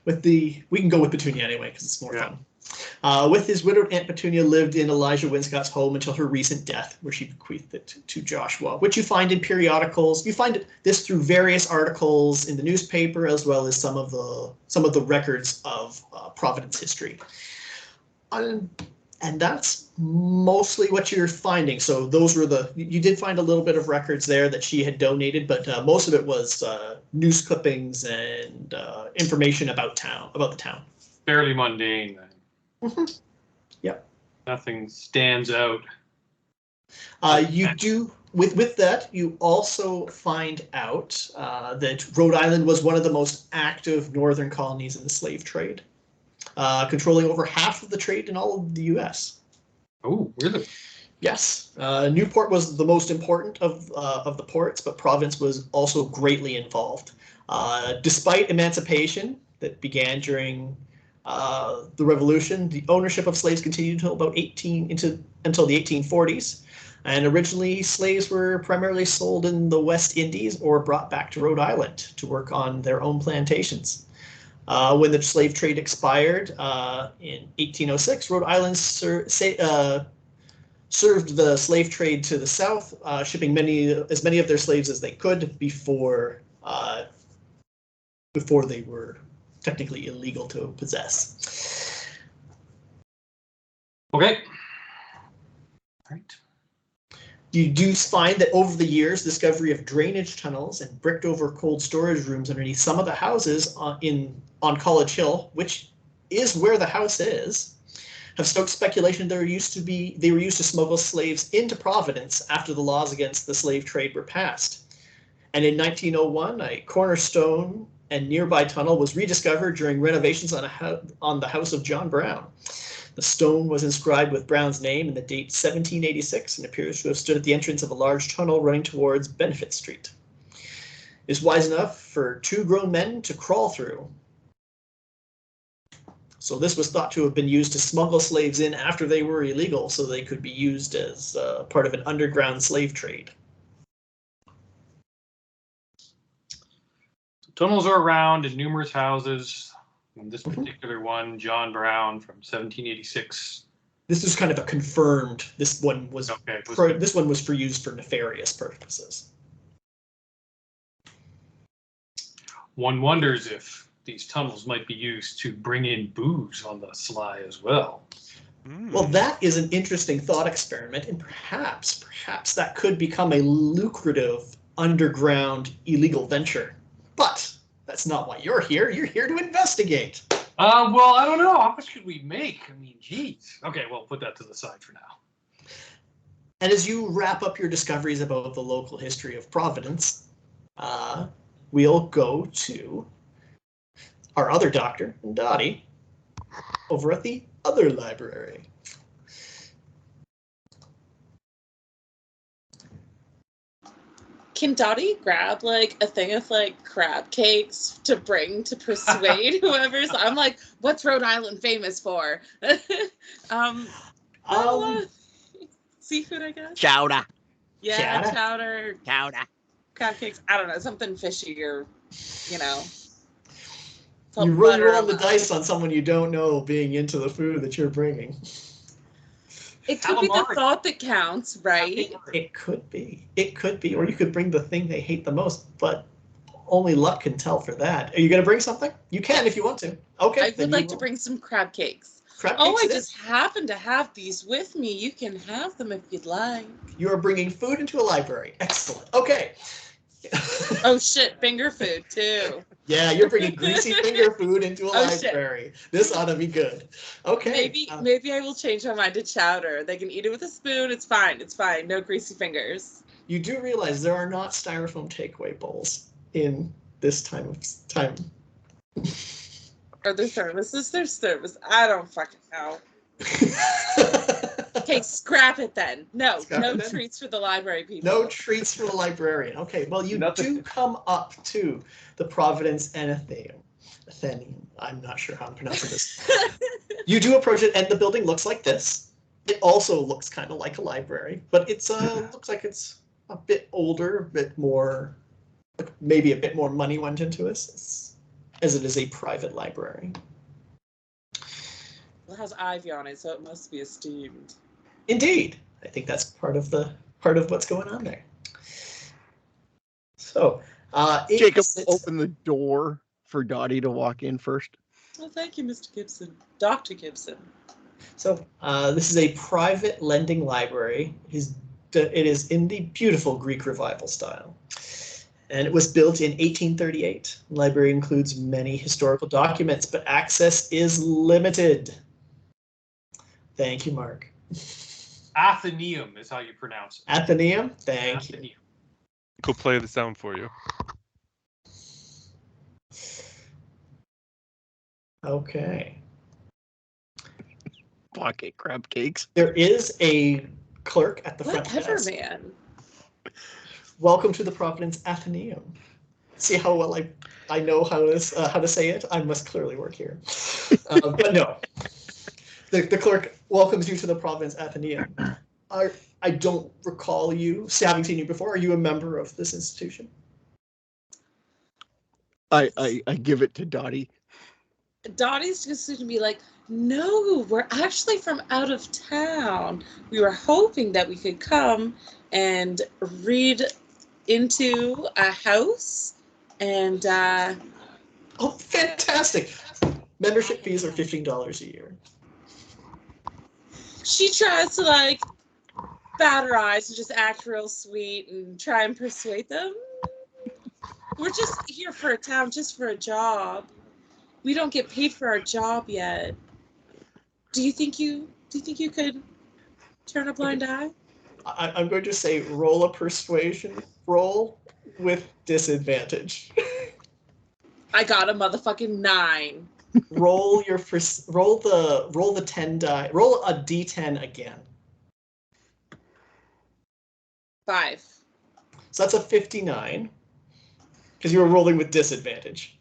We can go with Petunia anyway because it's more fun. With his widowed Aunt Petunia lived in Elijah Winscott's home until her recent death, where she bequeathed it to Joshua, which you find in periodicals. You find this through various articles in the newspaper, as well as some of the records of Providence history. And that's mostly what you're finding. So those were you did find a little bit of records there that she had donated, but most of it was news clippings and information about the town. Fairly mundane then. Mm-hmm. Yep. Nothing stands out. You do, with that, you also find out that Rhode Island was one of the most active northern colonies in the slave trade, controlling over half of the trade in all of the U.S. Oh, really? Yes. Newport was the most important of the ports, but Providence was also greatly involved. Despite emancipation that began during the Revolution, the ownership of slaves continued until until the 1840s. And originally, slaves were primarily sold in the West Indies or brought back to Rhode Island to work on their own plantations. When the slave trade expired in 1806, Rhode Island served the slave trade to the south, shipping as many of their slaves as they could before they were technically illegal to possess. Okay. All right. You do find that over the years, discovery of drainage tunnels and bricked over cold storage rooms underneath some of the houses on College Hill, which is where the house is, have stoked speculation they were used to smuggle slaves into Providence after the laws against the slave trade were passed. And in 1901, a cornerstone and nearby tunnel was rediscovered during renovations on the house of John Brown. The stone was inscribed with Brown's name and the date 1786 and appears to have stood at the entrance of a large tunnel running towards Benefit Street. It's wide enough for 2 grown men to crawl through. So this was thought to have been used to smuggle slaves in after they were illegal, so they could be used as part of an underground slave trade. Tunnels are around in numerous houses. In this particular one, John Brown from 1786. This is kind of a confirmed. This one was this one was used for nefarious purposes. One wonders if these tunnels might be used to bring in booze on the sly as well. Well, that is an interesting thought experiment, and perhaps that could become a lucrative underground illegal venture. But that's not why you're here. You're here to investigate. Well, I don't know. How much could we make? I mean, geez. Okay, well, put that to the side for now. And as you wrap up your discoveries about the local history of Providence, we'll go to our other doctor, Dottie, over at the other library. Can Dottie grab like a thing of like crab cakes to bring to persuade whoever's? I'm like, what's Rhode Island famous for? Seafood, I guess. Chowder. Yeah, chowder. Crab cakes. I don't know, something fishy or, you know. You really roll the dice on someone you don't know being into the food that you're bringing. It could be the thought that counts, right? It could be. Or you could bring the thing they hate the most, but only luck can tell for that. Are you going to bring something? You can if you want to. Okay. I would like to bring some crab cakes. I just happen to have these with me. You can have them if you'd like. You are bringing food into a library. Excellent. Okay. Oh shit, finger food too. Yeah, you're bringing greasy finger food into a library. Shit. This ought to be good. Okay. Maybe I will change my mind to chowder. They can eat it with a spoon. It's fine. No greasy fingers. You do realize there are not styrofoam takeaway bowls in this time. Are there services? There's service. I don't fucking know. Okay, scrap it then. No treats for the library people. No treats for the librarian. Okay, well, you do come up to the Providence Athenaeum. I'm not sure how I'm pronouncing this. You do approach it, and the building looks like this. It also looks kind of like a library, but it's looks like it's a bit older, a bit more, maybe a bit more money went into it, as it is a private library. It has ivy on it, so it must be esteemed. Indeed, I think that's part of what's going on there. So, Jacob open the door for Dottie to walk in first. Well, thank you, Mr. Gibson. Dr. Gibson. So this is a private lending library. It is in the beautiful Greek Revival style. And it was built in 1838. The library includes many historical documents, but access is limited. Thank you, Mark. Athenaeum is how you pronounce it. Athenaeum? Thank you. Athenaeum. Go play the sound for you. Okay. Pocket crab cakes. There is a clerk at the front Whatever, desk. man. Welcome to the Providence Athenaeum. See how well I know how to say it? I must clearly work here. But no. The clerk welcomes you to the Providence Athenaeum. I don't recall you having seen you before. Are you a member of this institution? I give it to Dottie. Dottie's just going to be like, no, we're actually from out of town. We were hoping that we could come and read into a house and Oh, fantastic. Membership fees are $15 a year. she tries to like bat her eyes and just act real sweet and try and persuade them. We're just here for a town, just for a job. We don't get paid for our job yet. Do you think you could turn a blind eye? I'm going to say roll a persuasion roll with disadvantage. I got a motherfucking 9. roll the 10 die. Roll a d10 again. 5. So that's a 59 because you were rolling with disadvantage.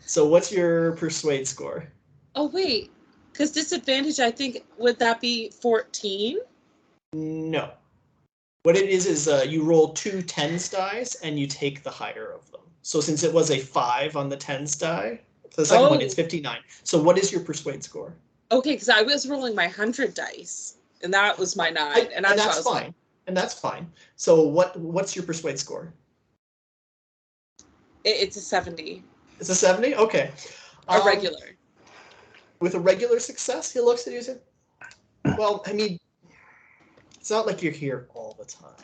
So what's your persuade score? Oh wait, because disadvantage, I think, would that be 14? No. What it is you roll 2 10s dice and you take the higher of them. So since it was a 5 on the 10s die, for the second one it's 59. So what is your persuade score? Okay, because I was rolling my 100 dice, and that was my 9, and that's fine. And that's fine. So what's your persuade score? It's a 70. It's a 70? Okay. A regular. With a regular success, he looks at you and says, well, I mean, it's not like you're here all the time.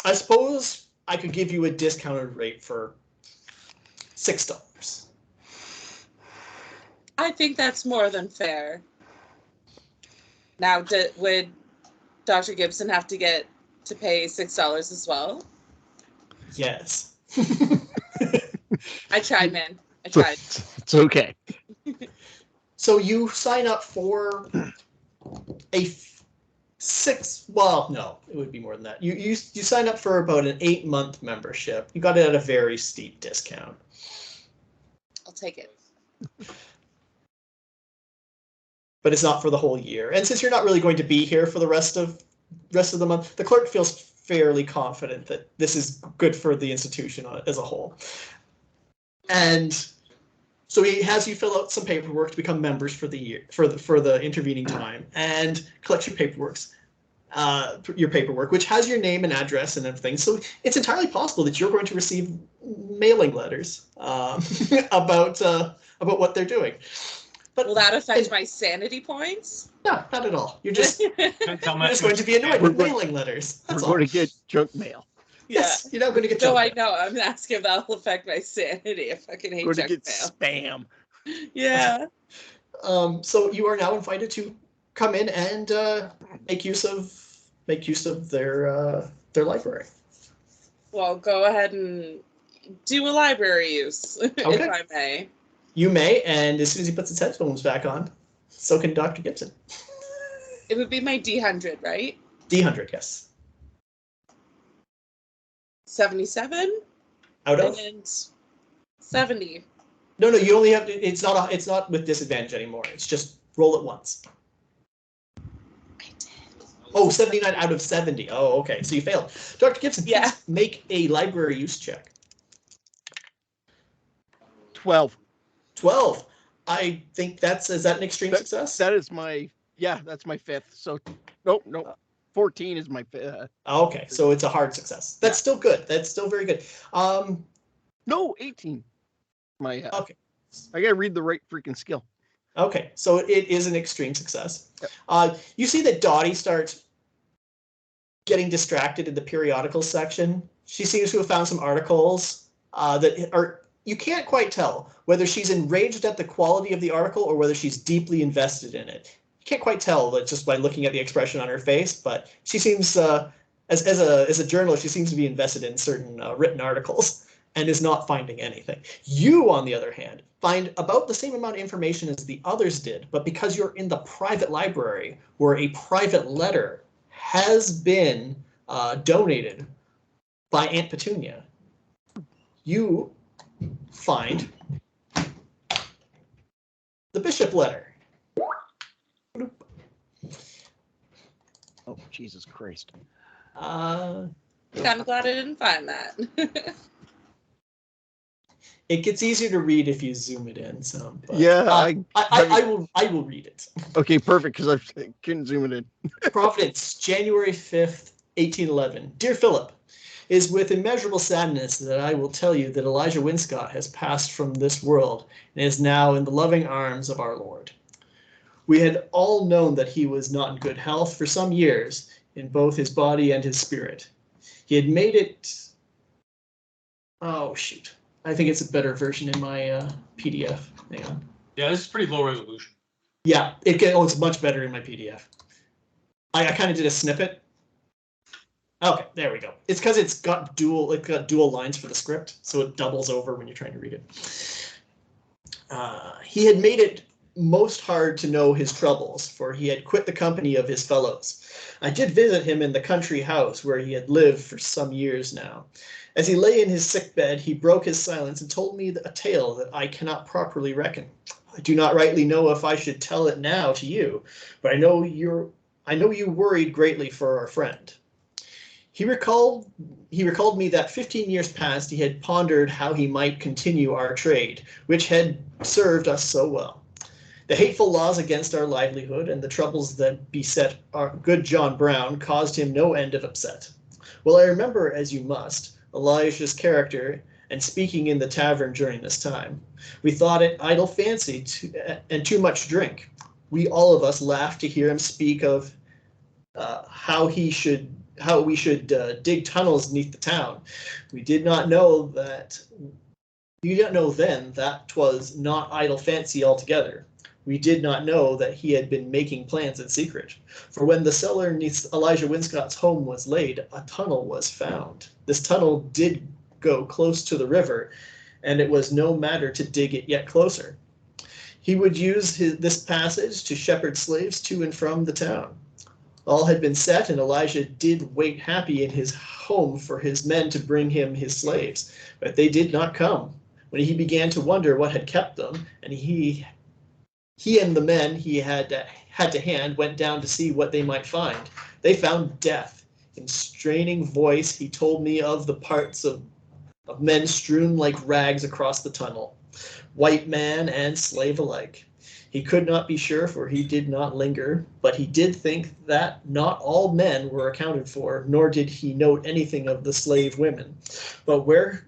I suppose I could give you a discounted rate for $6. I think that's more than fair. Now, would Dr. Gibson have to get to pay $6 as well? Yes. I tried, man. I tried. It's okay. So you sign up for a 6. Well, no, it would be more than that. You sign up for about an 8-month membership. You got it at a very steep discount. I'll take it. But it's not for the whole year. And since you're not really going to be here for the rest of the month, the clerk feels fairly confident that this is good for the institution as a whole. And so he has you fill out some paperwork to become members for the year, for the intervening time, and collect your paperwork, which has your name and address and everything. So it's entirely possible that you're going to receive mailing letters about what they're doing. But will that affect my sanity points? No, not at all. You're just going to be annoyed with mailing letters. That's all. We're going to get junk mail. Yes, you're not going to get No, junk I mail. know. I'm asking if that'll affect my sanity. I fucking hate We're junk going to get mail. spam. Yeah. So you are now invited to come in and make use of their library. Well, go ahead and do a library use, if I may. You may, and as soon as he puts his headphones back on, so can Dr. Gibson. It would be my D100, right? D100, yes. 77? Out of? And 70. No, you only have to, it's not with disadvantage anymore. It's just roll it once. I did. Oh, 79 out of 70. Oh, okay. So you failed. Dr. Gibson, please make a library use check. 12. 12. I think is that an extreme success? That is that's my 5th. So, nope. 14 is my 5th. Okay, so it's a hard success. That's still good. That's still very good. No, 18. Okay. I I gotta read the right freaking skill. Okay, so it is an extreme success. You see that Dottie starts getting distracted in the periodicals section. She seems to have found some articles that are, you can't quite tell whether she's enraged at the quality of the article or whether she's deeply invested in it. You can't quite tell just by looking at the expression on her face, but she seems, as a journalist, she seems to be invested in certain written articles and is not finding anything. You, on the other hand, find about the same amount of information as the others did, but because you're in the private library where a private letter has been donated by Aunt Petunia, you find the Bishop letter. Oh, Jesus Christ. Kind of glad I didn't find that. It gets easier to read if you zoom it in. So, but, Yeah, I will read it. Okay, perfect, because I couldn't zoom it in. Providence, January 5th, 1811. Dear Philip, it is with immeasurable sadness that I will tell you that Elijah Winscott has passed from this world and is now in the loving arms of our Lord. We had all known that he was not in good health for some years in both his body and his spirit. He had made it... Oh, shoot. I think it's a better version in my PDF. Hang on. Yeah, this is pretty low resolution. Yeah, it's much better in my PDF. I kind of did a snippet. Okay, there we go. It's because it's got dual lines for the script, so it doubles over when you're trying to read it. He had made it most hard to know his troubles, for he had quit the company of his fellows. I did visit him in the country house where he had lived for some years now. As he lay in his sick bed, he broke his silence and told me a tale that I cannot properly reckon. I do not rightly know if I should tell it now to you, but I know you worried greatly for our friend. He recalled me that 15 years past he had pondered how he might continue our trade, which had served us so well. The hateful laws against our livelihood and the troubles that beset our good John Brown caused him no end of upset. Well, I remember, as you must, Elijah's character and speaking in the tavern during this time. We thought it idle fancy and too much drink. We all of us laughed to hear him speak of how we should dig tunnels beneath the town. We did not know then that 'twas not idle fancy altogether. We did not know that he had been making plans in secret. For when the cellar neath Elijah Winscott's home was laid, a tunnel was found. This tunnel did go close to the river, and it was no matter to dig it yet closer. He would use this passage to shepherd slaves to and from the town. All had been set, and Elijah did wait happy in his home for his men to bring him his slaves, but they did not come. When he began to wonder what had kept them, and he and the men he had to hand went down to see what they might find. They found death. In straining voice, he told me of the parts of men strewn like rags across the tunnel, white man and slave alike. He could not be sure, for he did not linger, but he did think that not all men were accounted for, nor did he note anything of the slave women. But where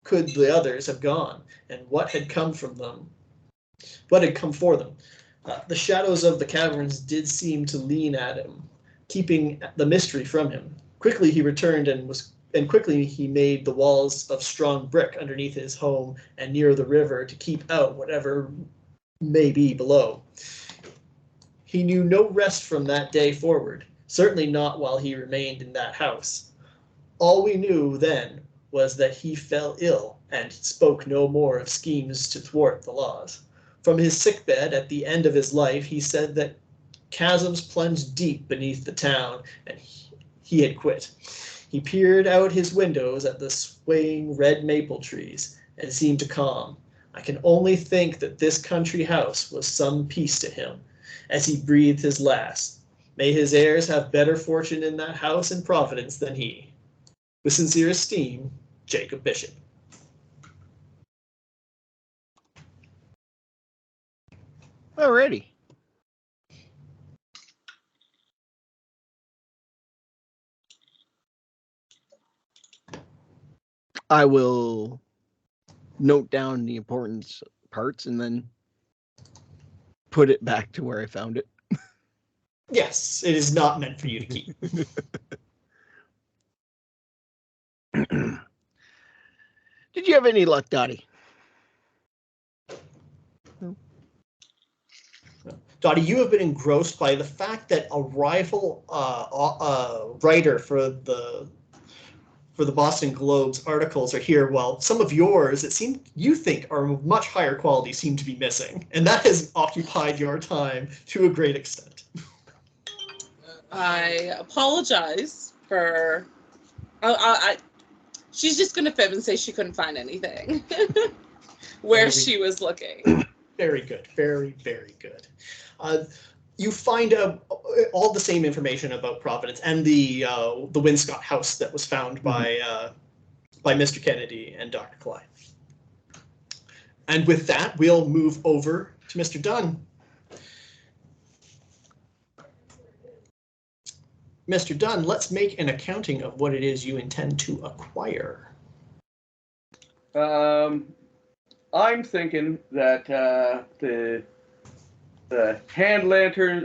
could the others have gone, and what had come from them? What had come for them? The shadows of the caverns did seem to lean at him, keeping the mystery from him. Quickly he returned and quickly he made the walls of strong brick underneath his home and near the river to keep out whatever may be below. He knew no rest from that day forward, certainly not while he remained in that house. All we knew then was that he fell ill and spoke no more of schemes to thwart the laws. From his sickbed at the end of his life, he said that chasms plunged deep beneath the town, and he had quit. He peered out his windows at the swaying red maple trees and seemed to calm. I can only think that this country house was some peace to him as he breathed his last. May his heirs have better fortune in that house in Providence than he. With sincere esteem, Jacob Bishop. Alrighty. I will note down the important parts and then put it back to where I found it. Yes, it is not meant for you to keep. Did you have any luck, Dottie? Dottie, you have been engrossed by the fact that a rival writer for the Boston Globe's articles are here, while some of yours, you think are much higher quality, seem to be missing, and that has occupied your time to a great extent. I apologize for. She's just gonna fib and say she couldn't find anything where she was looking. Very good, very, very good. You find all the same information about Providence and the Winscott house that was found by Mr. Kennedy and Dr. Klein. And with that, we'll move over to Mr. Dunn. Mr. Dunn, let's make an accounting of what it is you intend to acquire. I'm thinking that the hand lanterns.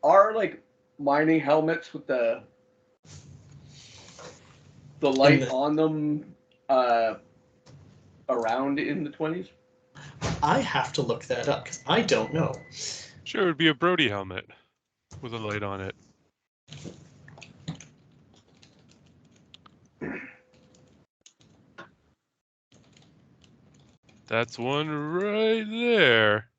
Are like mining helmets with the light on them around in the 20s? I have to look that up because I don't know. Sure, it would be a Brody helmet with a light on it. That's one right there.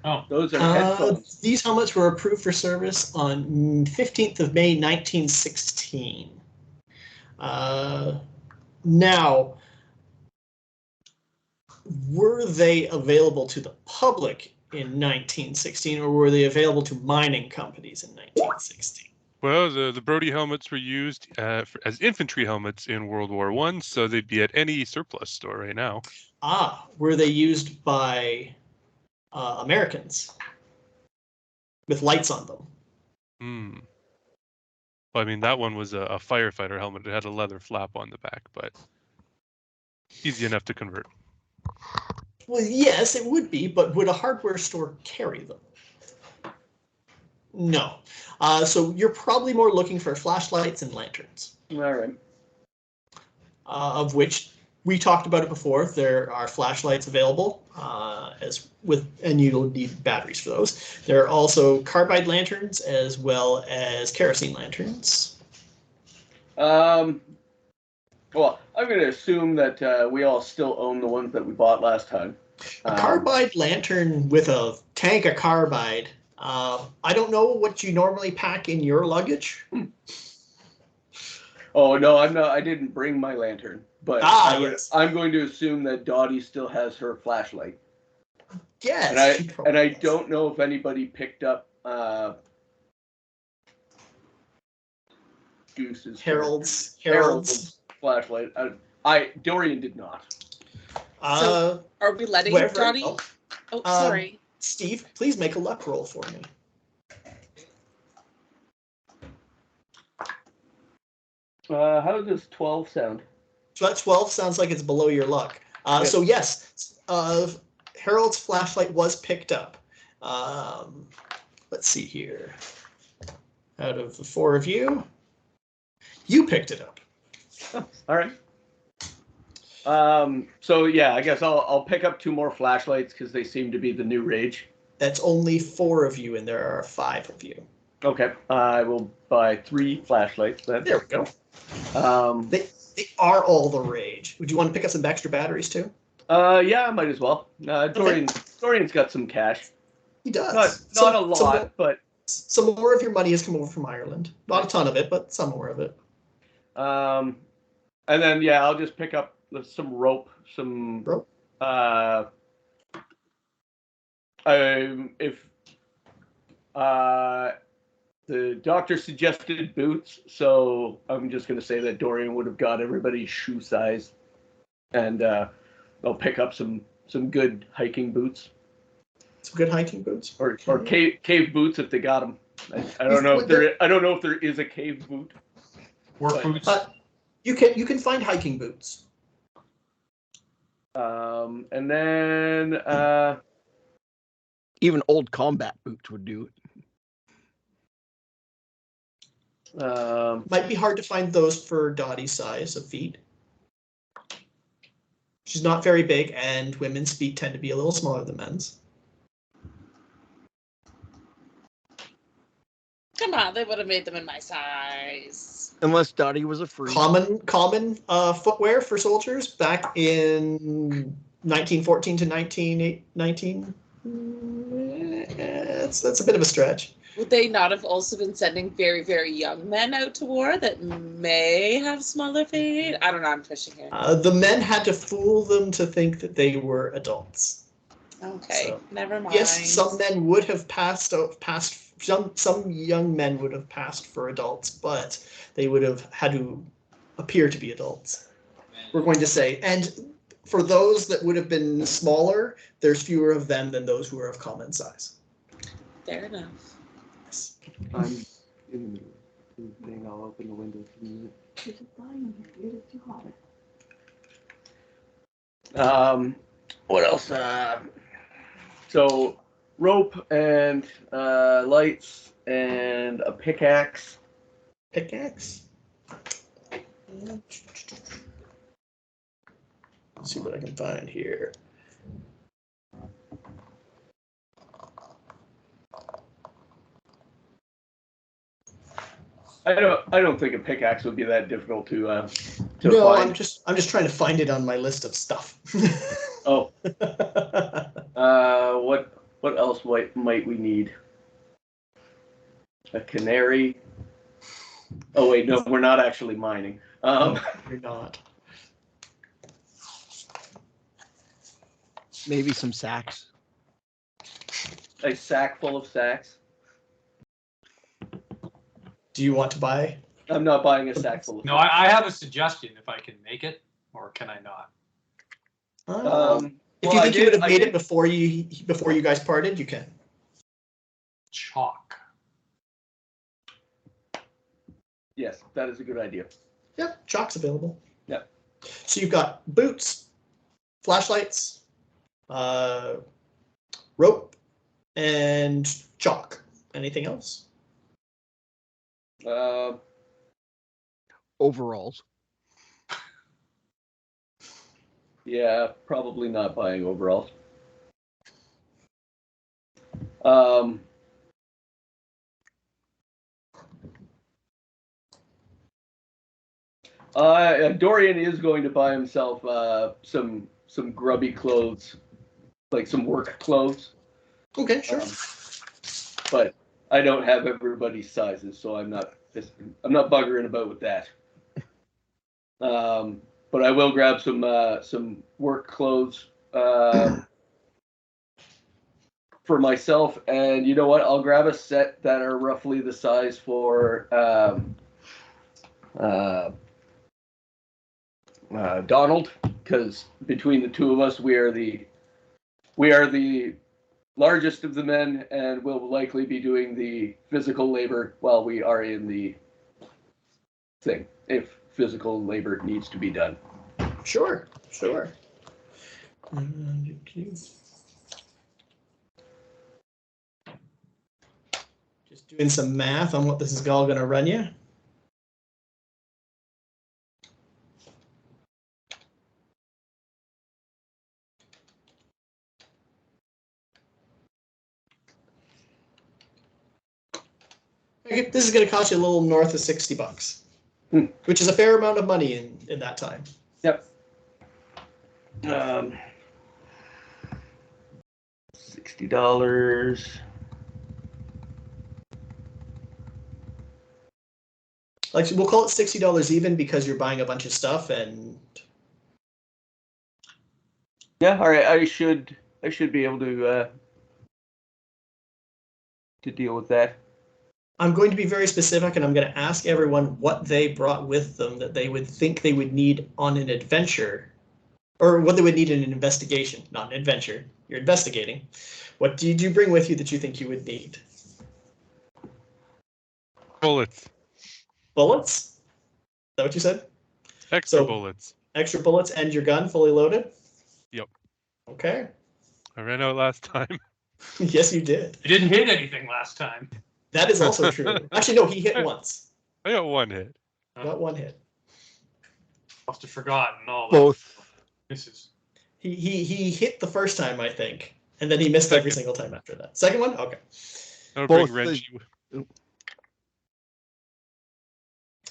Oh, Those are headphones. These helmets were approved for service on 15th of May, 1916. Now, were they available to the public in 1916, or were they available to mining companies in 1916? Well, the Brody helmets were used as infantry helmets in World War I, so they'd be at any surplus store right now. Ah, were they used by Americans with lights on them? Hmm. Well, I mean, that one was a firefighter helmet. It had a leather flap on the back, but easy enough to convert. Well, yes, it would be, but would a hardware store carry them? No. So you're probably more looking for flashlights and lanterns. All right. Of which we talked about it before. There are flashlights available, and you'll need batteries for those. There are also carbide lanterns as well as kerosene lanterns. Well, I'm going to assume that we all still own the ones that we bought last time. A carbide lantern with a tank of carbide. I don't know what you normally pack in your luggage. Oh no, I'm not. I didn't bring my lantern, but yes. I'm going to assume that Dottie still has her flashlight. Yes. And I don't know if anybody picked up Goose's Harold's flashlight. Dorian did not. So are we letting Dottie? Oh, sorry. Steve, please make a luck roll for me. How does 12 sound? So that 12 sounds like it's below your luck. Yes. So yes, Harold's flashlight was picked up. Let's see here. Out of the four of you, you picked it up. Oh, all right. So yeah, I guess I'll pick up 2 more flashlights because they seem to be the new rage. That's only 4 of you, and there are 5 of you. Okay, I will buy 3 flashlights then. There we go. They are all the rage. Would you want to pick up some extra batteries too? Yeah, I might as well. Dorian's got some cash. He does. Not a lot, but some more of your money has come over from Ireland. Not a ton of it, but some more of it. And then yeah, I'll just pick up some rope, if the doctor suggested boots, so I'm just going to say that Dorian would have got everybody's shoe size, and I'll pick up some good hiking boots. Some good hiking boots, or cave boots if they got them. I don't know if there is a cave boot. Work boots. You can find hiking boots. And then Even old combat boots would do it. Might be hard to find those for Dottie's size of feet. She's not very big, and women's feet tend to be a little smaller than men's. Come on, they would have made them in my size. Unless Dottie was a freak. Common footwear for soldiers back in 1914 to 1919. That's a bit of a stretch. Would they not have also been sending very, very young men out to war that may have smaller feet? I don't know. I'm pushing here. The men had to fool them to think that they were adults. Okay, So, never mind. yes, some men would have passed. Some young men would have passed for adults, but they would have had to appear to be adults. We're going to say, and for those that would have been smaller, there's fewer of them than those who are of common size. Fair enough. I'm in the thing. I'll open the window for a minute. What else? So rope and lights and a pickaxe. Pickaxe. Let's see what I can find here. I don't think a pickaxe would be that difficult to No, find. I'm just trying to find it on my list of stuff. Oh. What else might we need? A canary. Oh wait, no, we're not actually mining. You're not. Maybe some sacks. A sack full of sacks. Do you want to buy? I'm not buying a sack full of. No, I have a suggestion if I can make it, or can I not? If you think you would have made it before you guys parted, you can. Chalk. Yes, that is a good idea. Yep, chalk's available. Yep. So you've got boots, flashlights, rope, and chalk. Anything else? Overalls. Yeah, probably not buying overalls. Dorian is going to buy himself some grubby clothes, like some work clothes. Okay, sure. But I don't have everybody's sizes, so I'm not buggering about with that. But I will grab some work clothes for myself, and you know what? I'll grab a set that are roughly the size for Donald, because between the two of us, we are the largest of the men, and will likely be doing the physical labor while we are in the thing, if physical labor needs to be done. Sure. Just doing some math on what this is all going to run you. Okay, this is going to cost you a little north of $60, which is a fair amount of money in that time. Yep. $60. Like, we'll call it $60 even because you're buying a bunch of stuff, and Yeah, all right. I should be able to deal with that. I'm going to be very specific, and I'm going to ask everyone what they brought with them that they would think they would need on an adventure, or what they would need in an investigation, not an adventure. You're investigating. What did you bring with you that you think you would need? Bullets. Bullets? Is that what you said? Extra So- bullets. Extra bullets and your gun fully loaded? Okay. I ran out last time. Yes, you did. You didn't hit anything last time. That is also true. Actually, no, he hit once. I got one hit. Got one hit. Must have forgotten all the Both. misses. He hit the first time, I think, and then he missed every single time after that. Second one? Okay. I'll Both bring the- Wrenchy.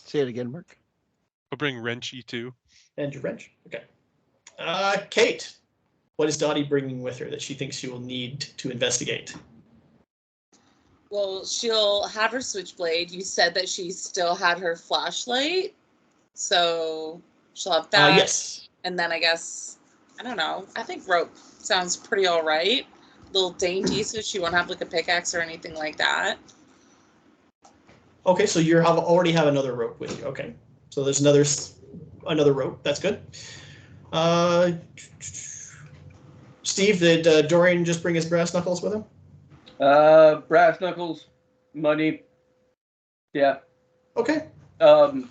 Say it again, Mark. I'll bring Wrenchy too. And your wrench. Okay. Kate, what is Dottie bringing with her that she thinks she will need to investigate? Well, she'll have her switchblade. You said that she still had her flashlight, so she'll have that. Yes. And then I guess, I don't know, I think rope sounds pretty all right. Little dainty, so she won't have like a pickaxe or anything like that. Okay, so you already have another rope with you. Okay, so there's another rope. That's good. Steve, did Dorian just bring his brass knuckles with him? Brass knuckles, money. Yeah. Okay. The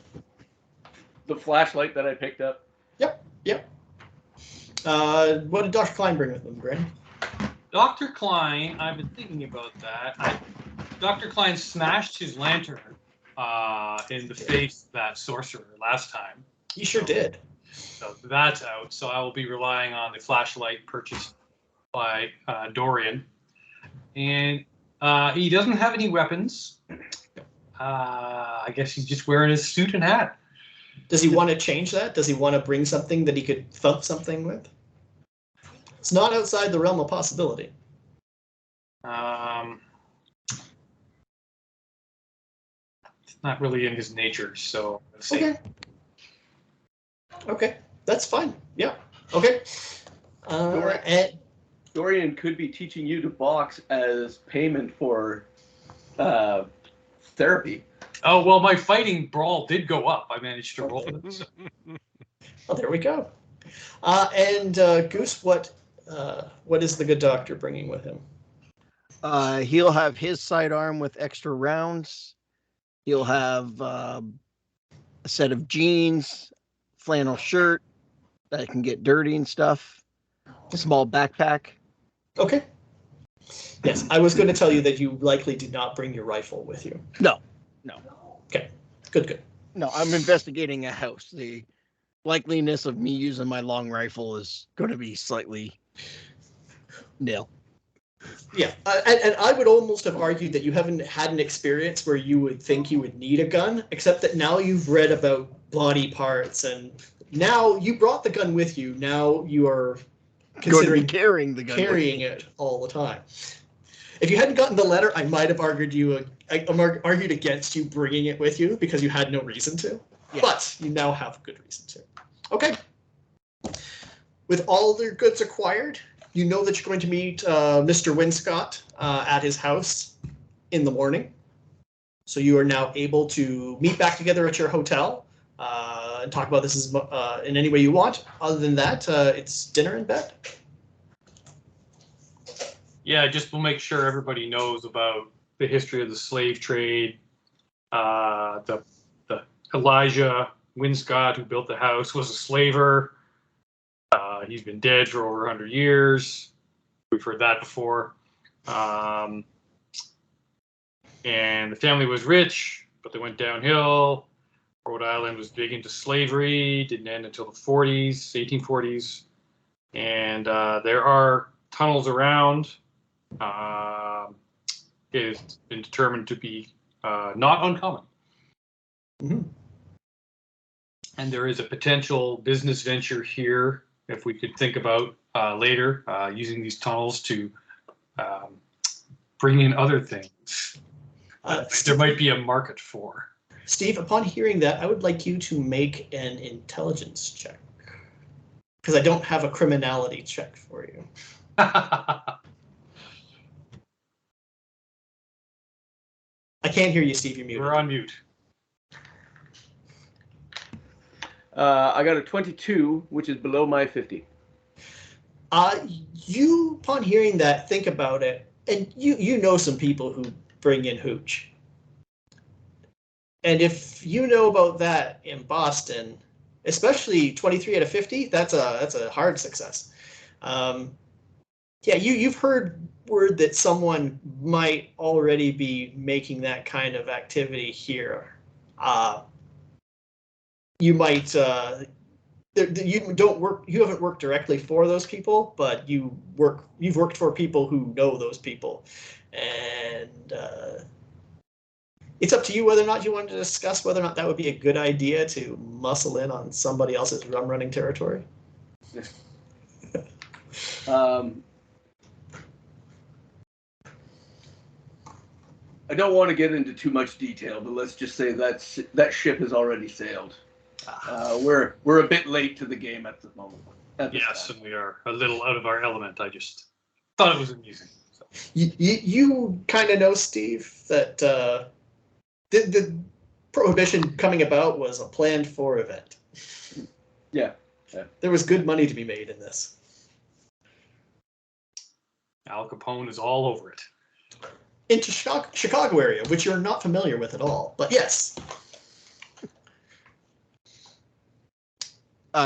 flashlight that I picked up. Yep. What did Dr. Klein bring with him, Brandon? Dr. Klein, I've been thinking about that. Dr. Klein smashed his lantern in the face of that sorcerer last time. He sure did. So that's out. So I will be relying on the flashlight purchased by Dorian. And he doesn't have any weapons. I guess he's just wearing his suit and hat. Does he want to change that? Does he want to bring something that he could thump something with? It's not outside the realm of possibility. It's not really in his nature, so let's see. Okay. Okay, that's fine. Yeah. Okay. Dorian could be teaching you to box as payment for therapy. Oh, well, my fighting brawl did go up. I managed to roll it. So. Well, there we go. Goose, what is the good doctor bringing with him? He'll have his sidearm with extra rounds. He'll have a set of jeans, flannel shirt that can get dirty and stuff. A small backpack. Okay. Yes, I was going to tell you that you likely did not bring your rifle with you. No. Okay. Good. No, I'm investigating a house. The likeliness of me using my long rifle is going to be slightly nil. Yeah, and I would almost have argued that you haven't had an experience where you would think you would need a gun, except that now you've read about body parts, and now you brought the gun with you. Now you are considering carrying the gun, it all the time. If you hadn't gotten the letter, I might have argued against you bringing it with you because you had no reason to. Yeah. But you now have a good reason to. Okay. With all their goods acquired, you know that you're going to meet Mr. Winscott at his house in the morning. So you are now able to meet back together at your hotel and talk about this in any way you want. Other than that, it's dinner in bed. Yeah, just we'll make sure everybody knows about the history of the slave trade. The Elijah Winscott, who built the house, was a slaver. He's been dead for over 100 years. We've heard that before. And the family was rich, but they went downhill. Rhode Island was big into slavery, didn't end until the 1840s. And there are tunnels around. It has been determined to be not uncommon. Mm-hmm. And there is a potential business venture here, if we could think about later, using these tunnels to bring in other things. There might be a market for. Steve, upon hearing that, I would like you to make an intelligence check. Because I don't have a criminality check for you. I can't hear you, Steve. You're muted. You're on mute. I got a 22, which is below my 50. You, upon hearing that, think about it, and you know some people who bring in hooch. And if you know about that in Boston, especially 23 out of 50, that's a hard success. Yeah, you've heard word that someone might already be making that kind of activity here. You might you don't work. You haven't worked directly for those people, but you've worked for people who know those people, and it's up to you whether or not you want to discuss whether or not that would be a good idea to muscle in on somebody else's rum running territory. I don't want to get into too much detail, but let's just say that ship has already sailed. We're a bit late to the game at the moment. Yes, and we are a little out of our element. I just thought it was amusing. So. You kind of know, Steve, that the prohibition coming about was a planned for event. Yeah. There was good money to be made in this. Al Capone is all over it. Into Chicago area, which you're not familiar with at all, but yes.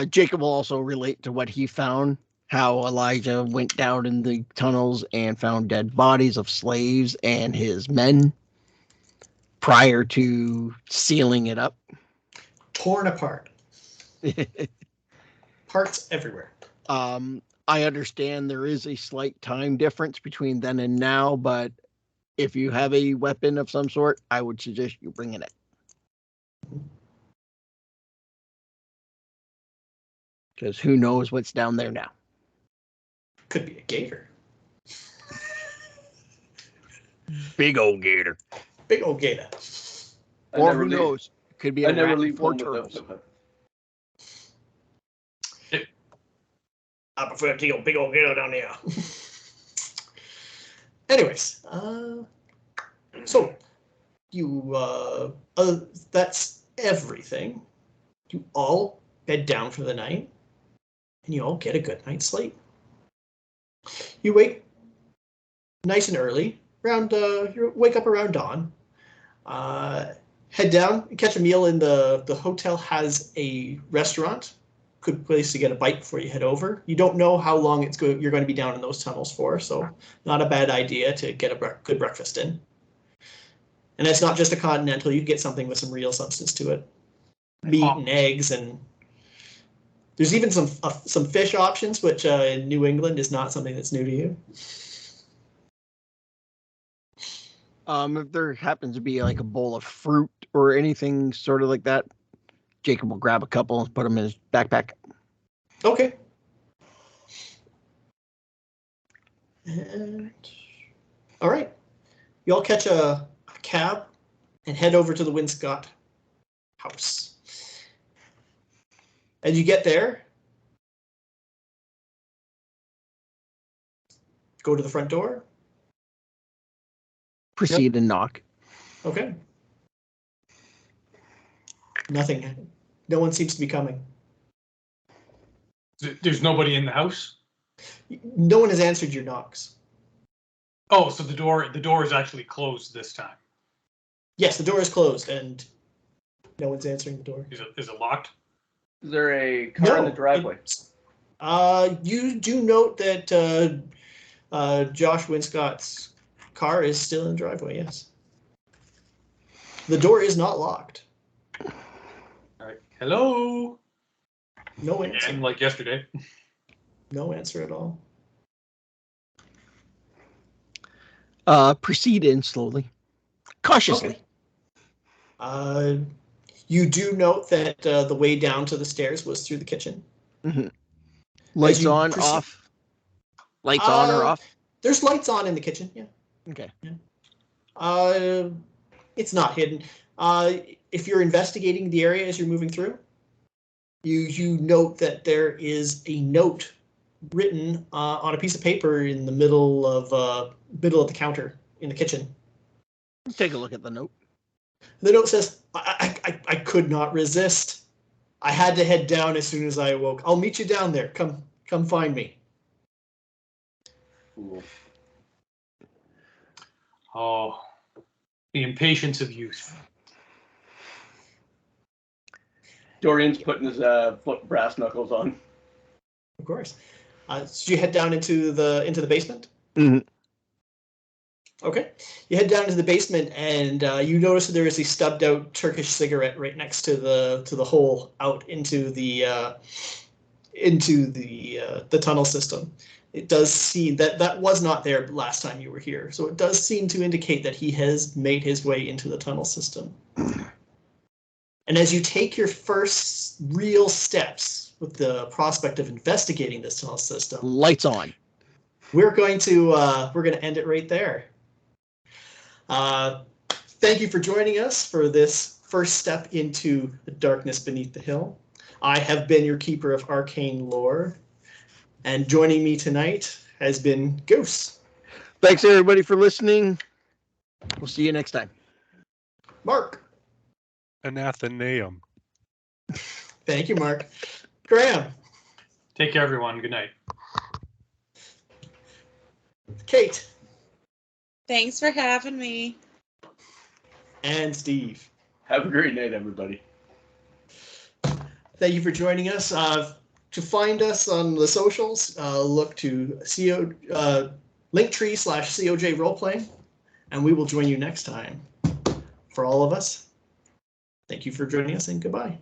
Jacob will also relate to what he found, how Elijah went down in the tunnels and found dead bodies of slaves and his men prior to sealing it up. Torn apart. Parts everywhere. I understand there is a slight time difference between then and now, but if you have a weapon of some sort, I would suggest you bring it. Because who knows what's down there now? Could be a gator. Big old gator. Big old gator. Or who knows? Could be a rat and 4 turtles. I prefer to big old gator down there. Anyways, so you that's everything. You all bed down for the night, and you all get a good night's sleep. You wake nice and early, around you wake up around dawn. Head down, catch a meal in the hotel has a restaurant. Good place to get a bite before you head over. You don't know how long you're going to be down in those tunnels for, so not a bad idea to get a good breakfast in. And it's not just a continental; you get something with some real substance to it, meat and eggs, and there's even some fish options, which in New England is not something that's new to you. If there happens to be like a bowl of fruit or anything sort of like that, Jacob will grab a couple and put them in his backpack. Okay. And all right, you all catch a cab and head over to the Winscott house. As you get there, go to the front door. Proceed and knock. Okay. Nothing. No one seems to be coming. There's nobody in the house? No one has answered your knocks. Oh, so the door is actually closed this time. Yes, the door is closed and no one's answering the door. Is it locked? Is there a car in the driveway? You do note that Josh Winscott's car is still in the driveway, yes. The door is not locked. All right. Hello? No answer. Again, like yesterday. No answer at all. Proceed in slowly. Cautiously. Okay. You do note that the way down to the stairs was through the kitchen. Mm-hmm. Lights on, off? Lights on or off? There's lights on in the kitchen, yeah. Okay. Yeah. It's not hidden. If you're investigating the area as you're moving through, you note that there is a note written on a piece of paper in the middle of the counter in the kitchen. Take a look at the note. The note says, I could not resist. I had to head down as soon as I awoke. I'll meet you down there. Come find me. Cool. Oh, the impatience of youth. Dorian's putting his brass knuckles on. Of course. So you head down into the basement. Mhm. Okay, you head down into the basement, and you notice that there is a stubbed out Turkish cigarette right next to the hole out into the tunnel system. It does seem that was not there last time you were here, so it does seem to indicate that he has made his way into the tunnel system. And as you take your first real steps with the prospect of investigating this tunnel system, Lights on. we're going to end it right there. Thank you for joining us for this first step into the darkness beneath the hill. I have been your keeper of arcane lore, and joining me tonight has been Goose. Thanks everybody for listening. We'll see you next time. Mark. Anathenaeum. Thank you, Mark. Graham. Take care, everyone. Good night. Kate. Thanks for having me. And Steve. Have a great night, everybody. Thank you for joining us. To find us on the socials, look to Linktree/COJ Roleplaying, and we will join you next time. For all of us, thank you for joining us, and goodbye.